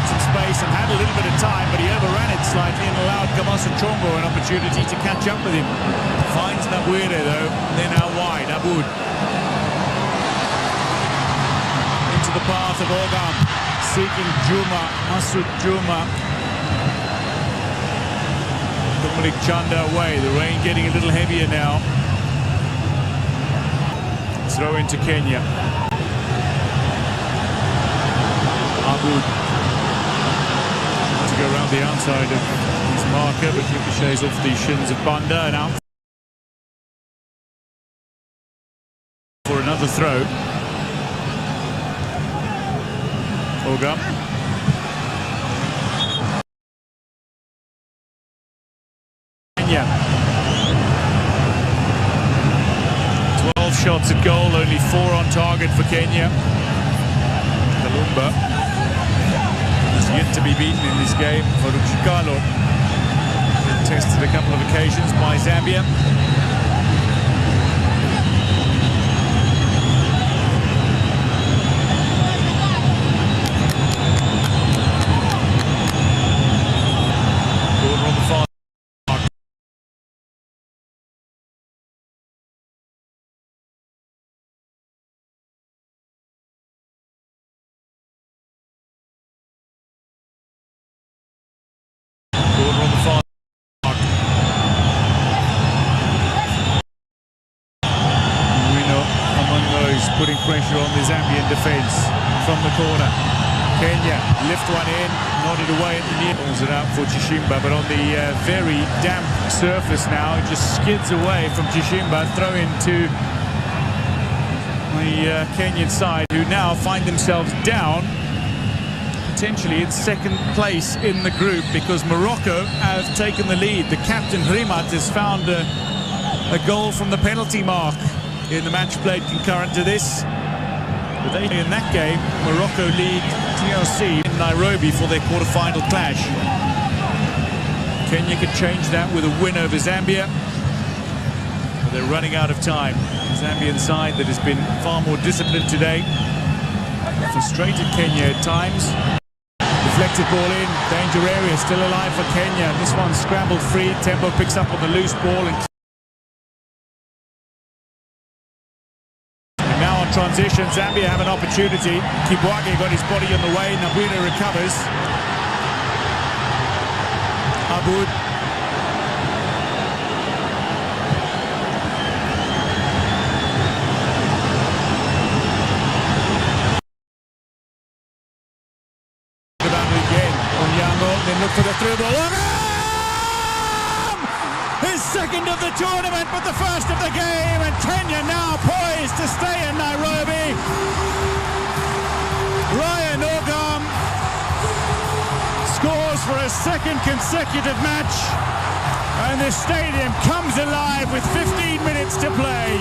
some space and had a little bit of time, but he overran it slightly and allowed Kamasa Chombo an opportunity to catch up with him. Finds Nabuire though, they're now wide. Aboud into the path of Ogam, seeking Juma, Masud Juma. Dominic Chanda away, the rain getting a little heavier now. Throw into Kenya. Aboud to go around the outside of his marker, but ricochets off the shins of Banda and out for another throw. Ogam. Kenya. 12 shots at goal, only 4 on target for Kenya. Kalumba is yet to be beaten in this game. Faruchikalo tested a couple of occasions by Zambia. Corner on the far. Putting pressure on the Zambian defence from the corner. Kenya lift one in, nodded away at the near. Pulls it out for Chishimba, but on the very damp surface now, it just skids away from Chishimba. Throw into the Kenyan side, who now find themselves down, potentially in second place in the group, because Morocco have taken the lead. The captain Rimat has found a goal from the penalty mark in the match played concurrent to this. But they, in that game, Morocco lead TRC in Nairobi for their quarter-final clash. Kenya could change that with a win over Zambia, but they're running out of time. The Zambian side that has been far more disciplined today. Frustrated Kenya at times. Deflected ball in, danger area, still alive for Kenya. This one scrambled free, Tembo picks up on the loose ball and transition. Zambia have an opportunity. Kibwage got his body in the way. Nabuire recovers. Aboud. About it again. Onyango, then look for the through ball. His second of the tournament, but the first of the game, and Kenya now poised to stay in Nairobi. Ryan Ogam scores for a second consecutive match, and the stadium comes alive with 15 minutes to play.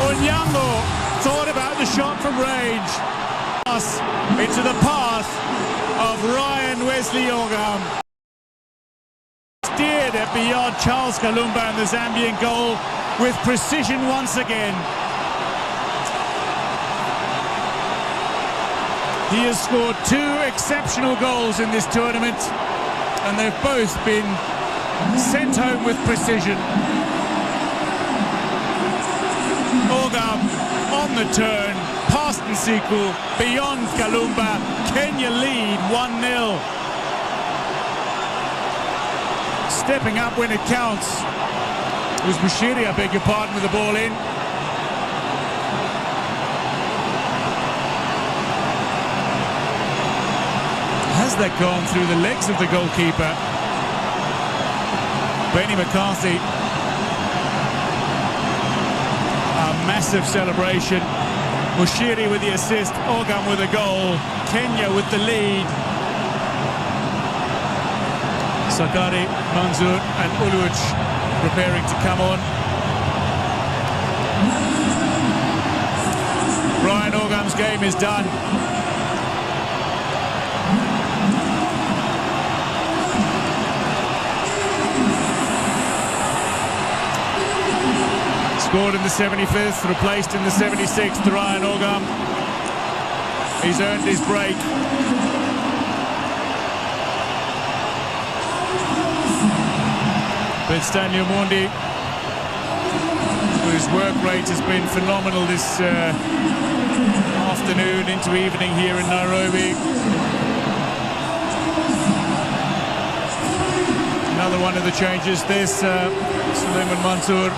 Onyango thought about the shot from range. Into the path of Ryan Wesley Ogam. Steered it beyond Charles Kalumba and the Zambian goal with precision once again. He has scored 2 exceptional goals in this tournament, and they've both been sent home with precision. Ogam on the turn, past Nsiku, beyond Kalumba. Kenya lead 1-0. Stepping up when it counts. It was Bushiri, I beg your pardon, with the ball in. Has that gone through the legs of the goalkeeper? Benny McCarthy. A massive celebration. Bushiri with the assist, Ogam with a goal, Kenya with the lead. Sakari, Manzur and Uluj preparing to come on. Ryan Ogam's game is done. Scored in the 75th, replaced in the 76th, Ryan Ogam. He's earned his break. But Stanley Omondi, whose work rate has been phenomenal this afternoon into evening here in Nairobi. Another one of the changes, this Suleiman Mansour.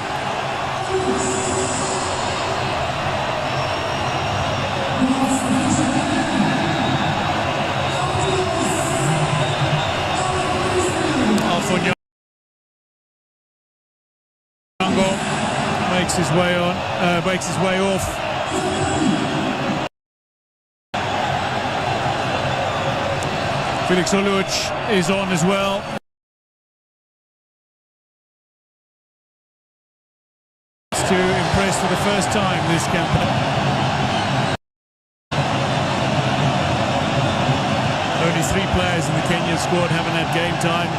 Makes his way on, breaks his way off. Felix Oluch is on as well. To impress for the first time this campaign. Only 3 players in the Kenyan squad haven't had game time.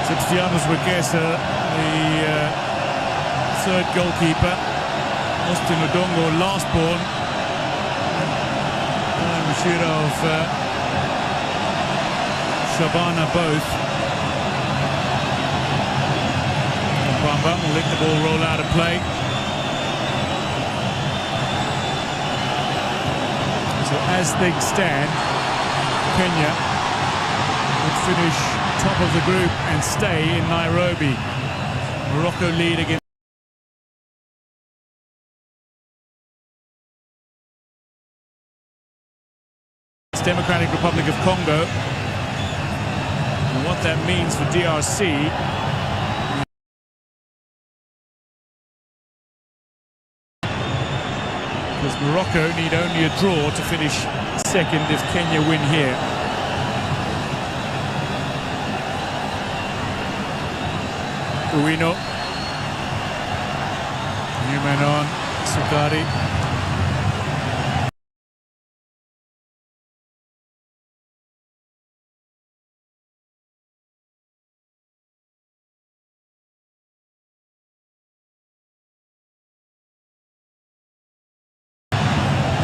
Septianos Wekesa, the third goalkeeper, Austin Odongo, last born, and Mushira of Shabana both. Bamba will let the ball roll out of play. So as things stand, Kenya would finish top of the group and stay in Nairobi. Morocco lead against Democratic Republic of Congo. And what that means for DRC, because Morocco need only a draw to finish second if Kenya win here. Uwino, new man on, Sukari.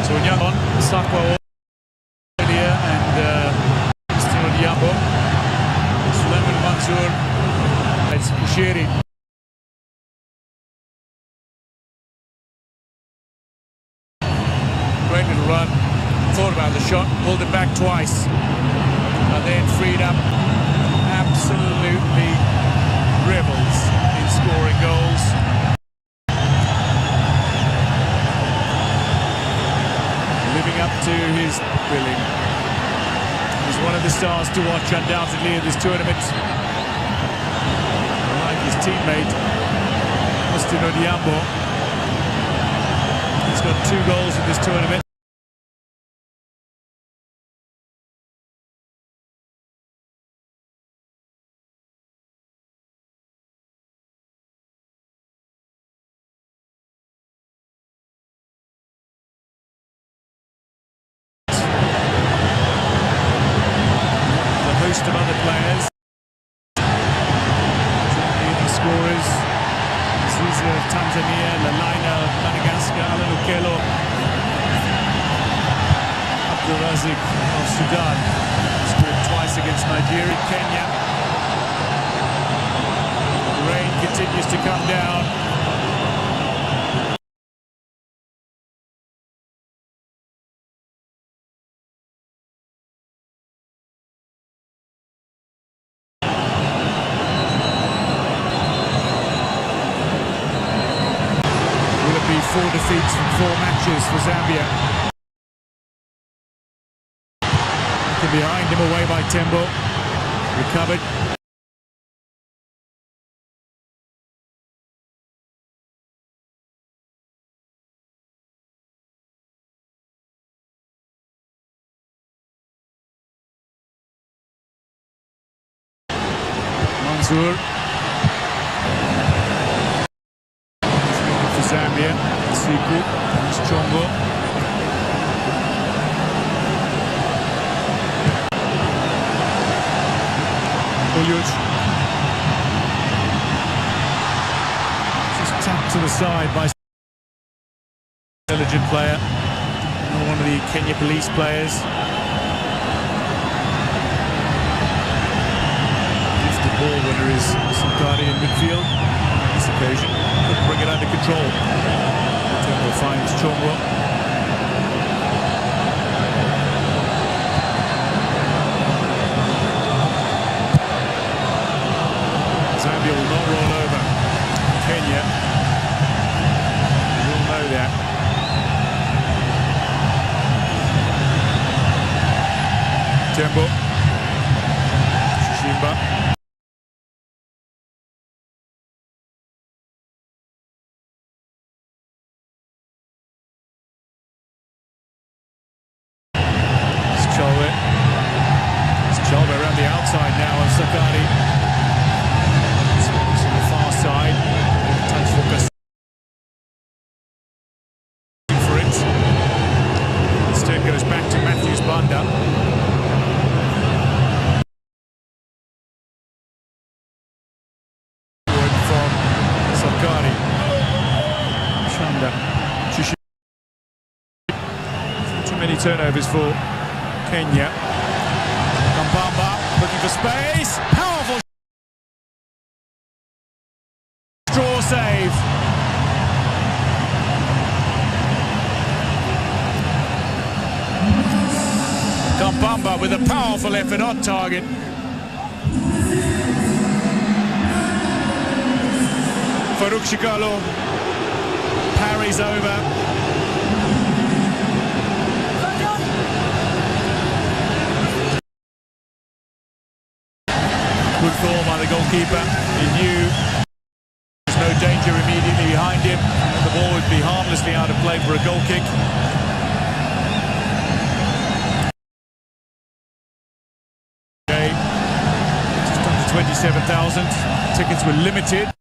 So young on, Sakwa earlier and Cristiano Diambo. Suleiman Mansour, it's Bushiri. Great little run, thought about the shot, pulled it back twice, and then freed up. Absolutely rebels in scoring goals. Living up to his billing. He's one of the stars to watch undoubtedly in this tournament. Like his teammate, Austin Odiambo. He's got 2 goals in this tournament. Of other players, leading scorers, Ziza of Tanzania, Lalaina of Madagascar, Alan Okello, Abdurazik of Sudan, scored twice against Nigeria, Kenya. The rain continues to come down. Will it be 4 defeats from 4 matches for Zambia? Behind him, away by Tembo, recovered. Mansour for Zambia. Siku, Chongo. Just tapped to the side by intelligent player. One of the Kenya police players. The ball winner is Sankari in midfield. On this occasion, couldn't bring it under control. Temple finds Chongro. Zambia will not roll over Kenya. You all know that. Tembo. Shishimba. Chalwe around the outside now of Sakari. It's on the far side. Touch focus for it. Instead goes back to Matthews Banda. From Sakari. Shanda. Too many turnovers for Kenya. Bamba looking for space. Powerful draw save. Kambamba with a powerful effort on target. Farouk Shikalo parries over. Good throw by the goalkeeper. He knew there's no danger immediately behind him. The ball would be harmlessly out of play for a goal kick. Okay. Just under 27,000. Tickets were limited.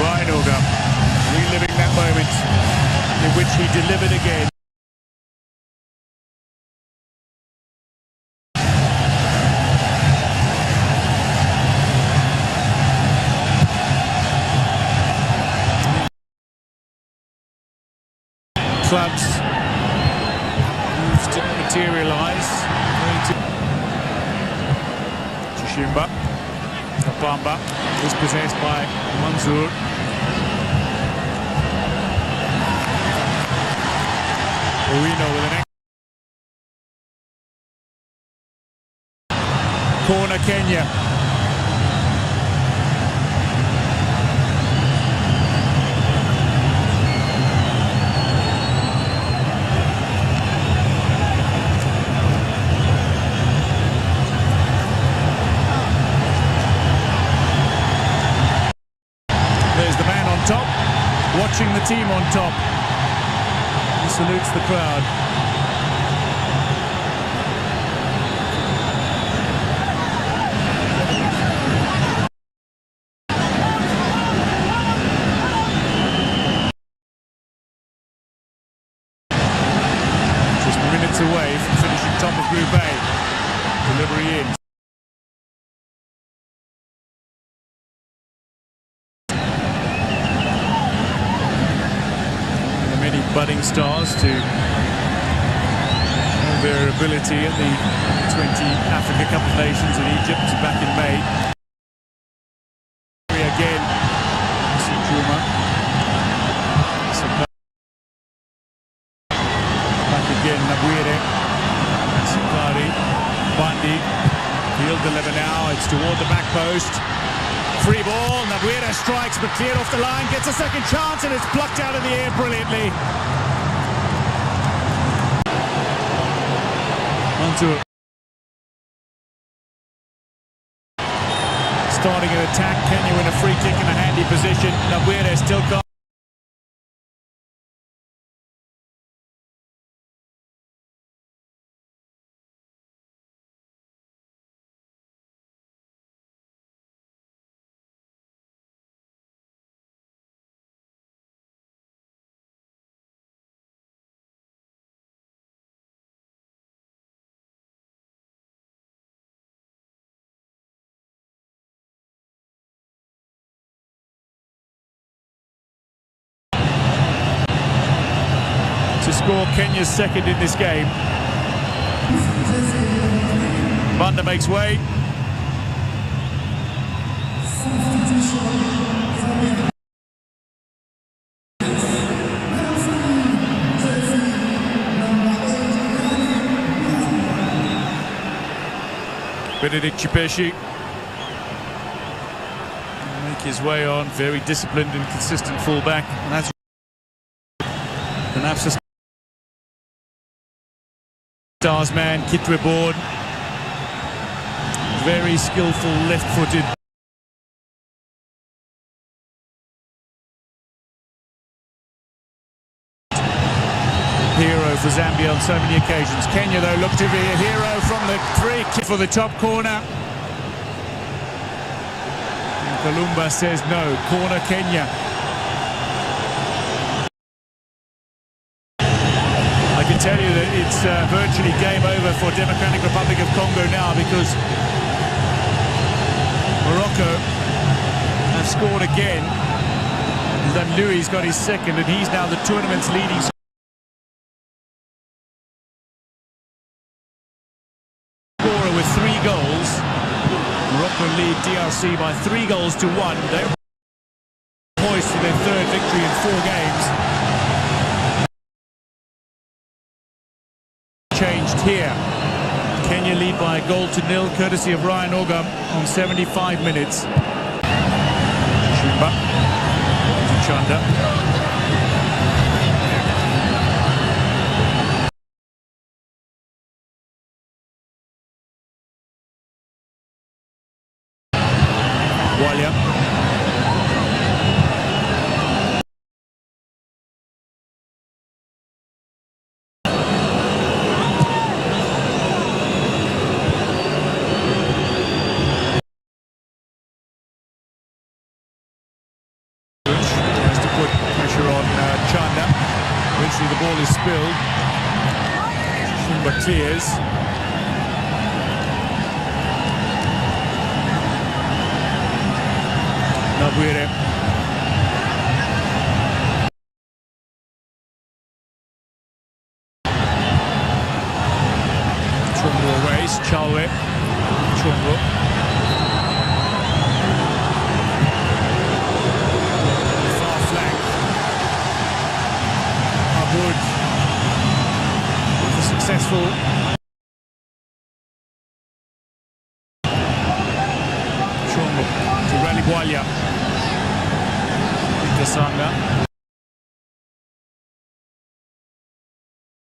Ryan Oga reliving that moment in which he delivered again. Clubs moves didn't materialise. Chishimba. Kabamba is possessed by Mansour. Owino with an corner Kenya. Top, watching the team on top. He salutes the crowd. Just minutes away from finishing top of Group A. Delivery in. Budding stars to their ability at the 20 Africa Cup of Nations in Egypt back in May. Again, Juma. Back again, Nabuire. Sakari. Bandi. He'll deliver now. It's toward the back post. Free ball, Nabuira strikes but cleared off the line, gets a second chance and it's plucked out of the air brilliantly. Onto starting an attack, Kenya in a free kick in a handy position. Nabuira still got score Kenya's second in this game. Banda makes way. Benedict Chipeshi make his way on, very disciplined and consistent fullback, and that's the Napsa Stars man, Kitwe Board, very skillful left-footed. Hero for Zambia on so many occasions. Kenya, though, look to be a hero from the free kick for the top corner. And Kalumba says no. Corner Kenya. I can tell you that it's virtually game over for Democratic Republic of Congo now, because Morocco have scored again. Then Louis got his second, and he's now the tournament's leading scorer. With 3 goals. Morocco lead DRC by 3 goals to 1. They're poised for their 3rd victory in 4 games. Changed here. Kenya lead by a goal to 0, courtesy of Ryan Ogam on 75 minutes. Shumba to Chanda. Walia. Tries to put pressure on Chanda. Eventually the ball is spilled. Shumba clears. Nabuire. Chongo aways, Chalwe. Chongo. Far flank. Aboud with a successful Chongo to Rally Bwalia. Sanga.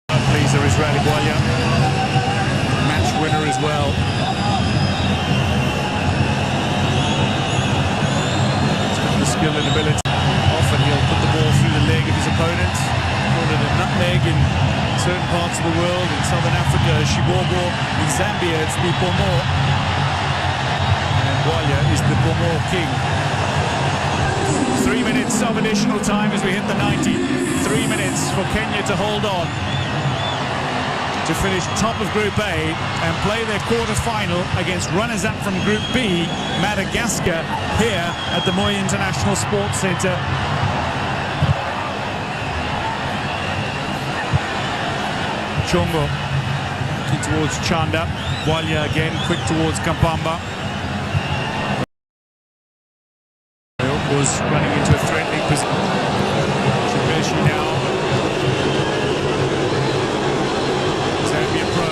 Pleaser is Rally Bwalia. Match winner as well. He's got the skill and ability. Often he'll put the ball through the leg of his opponent. Call it a nutmeg in certain parts of the world. In Southern Africa, Shibobo. In Zambia, it's the Pomo. And Bwalia is the Pomo king. 3 minutes of additional time as we hit the 90. 3 minutes for Kenya to hold on to finish top of Group A and play their quarter-final against runners-up from Group B, Madagascar, here at the Moi International Sports Centre. Chongo looking towards Chanda. Bwalia again, quick towards Kampamba. Was running into a threatening position. Chipeshi now. Zambia Pro.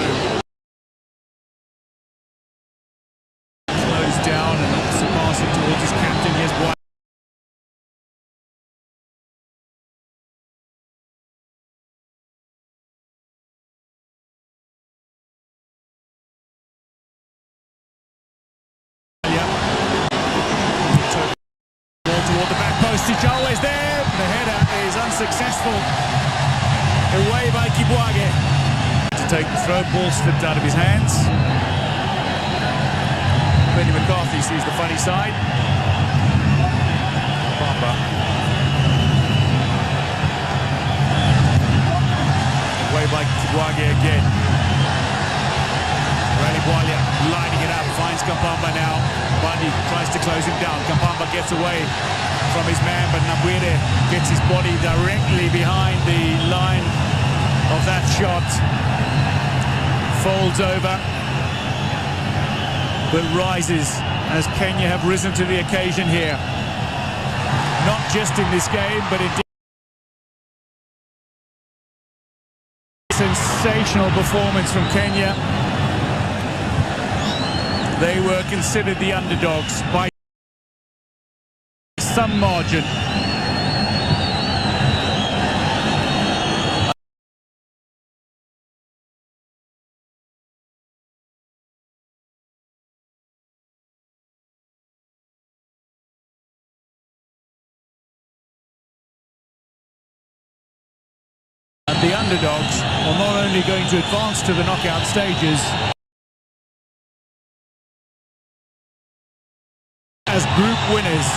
Slows down and looks to pass it towards his captain. Here's Bwalia. Always there. The header is unsuccessful. Away by Kibwage. To take the throw, ball slipped out of his hands. Benny McCarthy sees the funny side. Bamba. Away by Kibwage again. Rally Bwalia lining it up, finds Kampamba now. Bundy tries to close him down. Kampamba gets away from his man, but Nabuire gets his body directly behind the line that shot. Folds over, but rises as Kenya have risen to the occasion here. Not just in this game, but in sensational performance from Kenya. They were considered the underdogs by some margin. And the underdogs are not only going to advance to the knockout stages as group winners.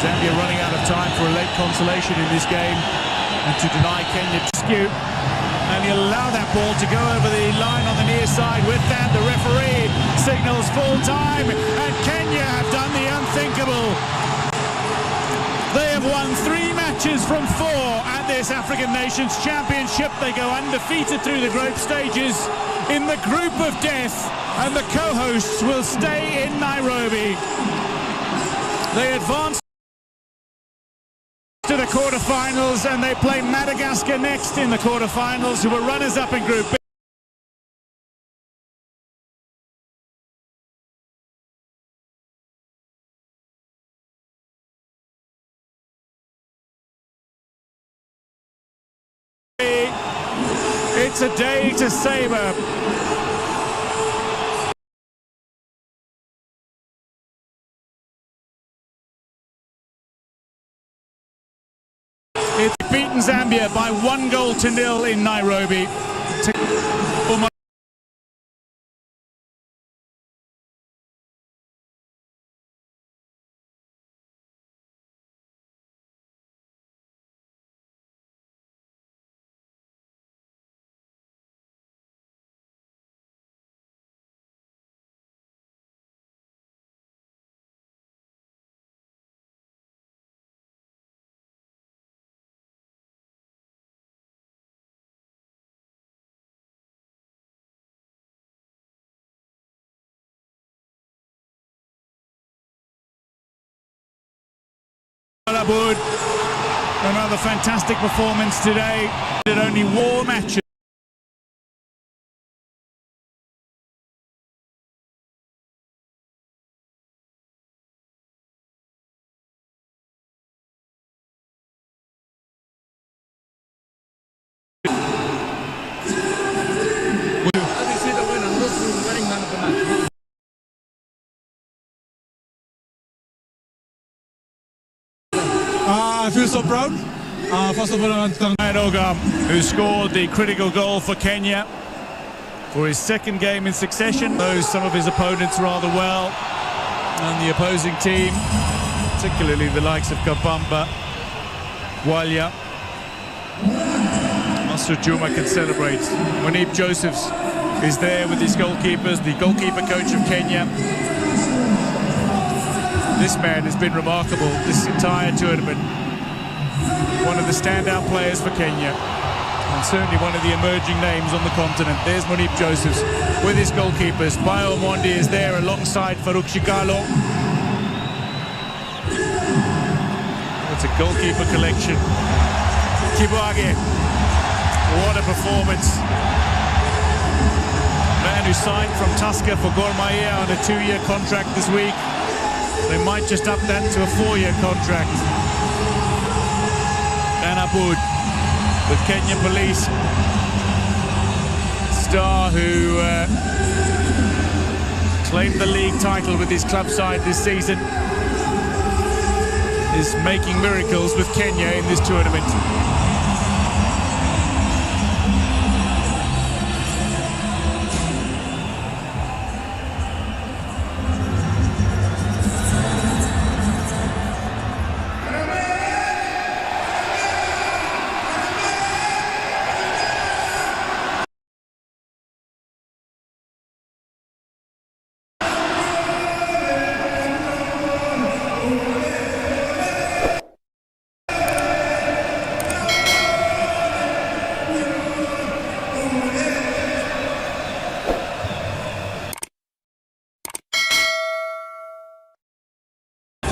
Zambia running out of time for a late consolation in this game and to deny Kenya skew, and he'll allow that ball to go over the line on the near side. With that, the referee signals full time, and Kenya have done the unthinkable. They have won 3 matches from 4 at this African Nations Championship. They go undefeated through the group stages in the group of death, and the co-hosts will stay in Nairobi. They advance to the quarterfinals, and they play Madagascar next in the quarterfinals, who were runners-up in Group B. It's a day to savor. It's beaten Zambia by 1-0 in Nairobi. Another fantastic performance today. Did only war matches. I feel so proud. First of all, I want to thank Ogam, who scored the critical goal for Kenya for his second game in succession. Knows some of his opponents rather well, and the opposing team, particularly the likes of Kabamba, Walia. Master Juma can celebrate. Munib Josephs is there with his goalkeepers, the goalkeeper coach of Kenya. This man has been remarkable this entire tournament. One of the standout players for Kenya, and certainly one of the emerging names on the continent. There's Munib Josephs with his goalkeepers. Bayo Mondi is there alongside Farouk Shikalo. It's a goalkeeper collection. Kibwage, what a performance. Man who signed from Tusker for Gor Mahia on a 2-year contract this week. They might just up that to a 4-year contract. Abud, the Kenyan Police star who claimed the league title with his club side this season, is making miracles with Kenya in this tournament.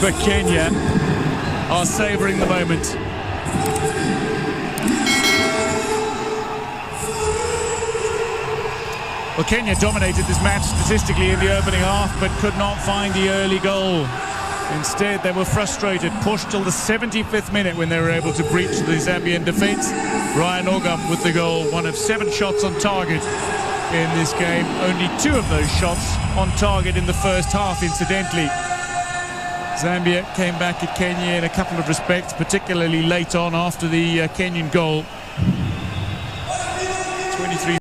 But Kenya are savouring the moment. Well, Kenya dominated this match statistically in the opening half, but could not find the early goal. Instead, they were frustrated, pushed till the 75th minute when they were able to breach the Zambian defence. Ryan Ogam with the goal, one of 7 shots on target in this game. Only 2 of those shots on target in the first half, incidentally. Zambia came back at Kenya in a couple of respects, particularly late on after the Kenyan goal. 23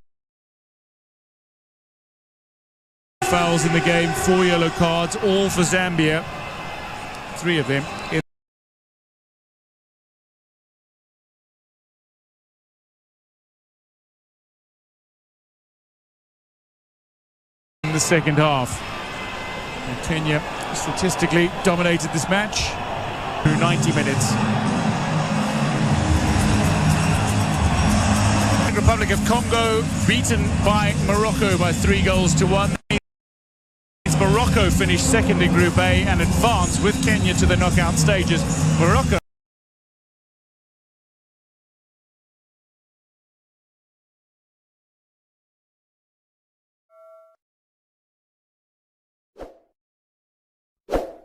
fouls in the game, 4 yellow cards, all for Zambia. 3 of them in the second half. And Kenya statistically dominated this match through 90 minutes. The Republic of Congo beaten by Morocco by 3 goals to 1. Morocco finished second in Group A and advanced with Kenya to the knockout stages. Morocco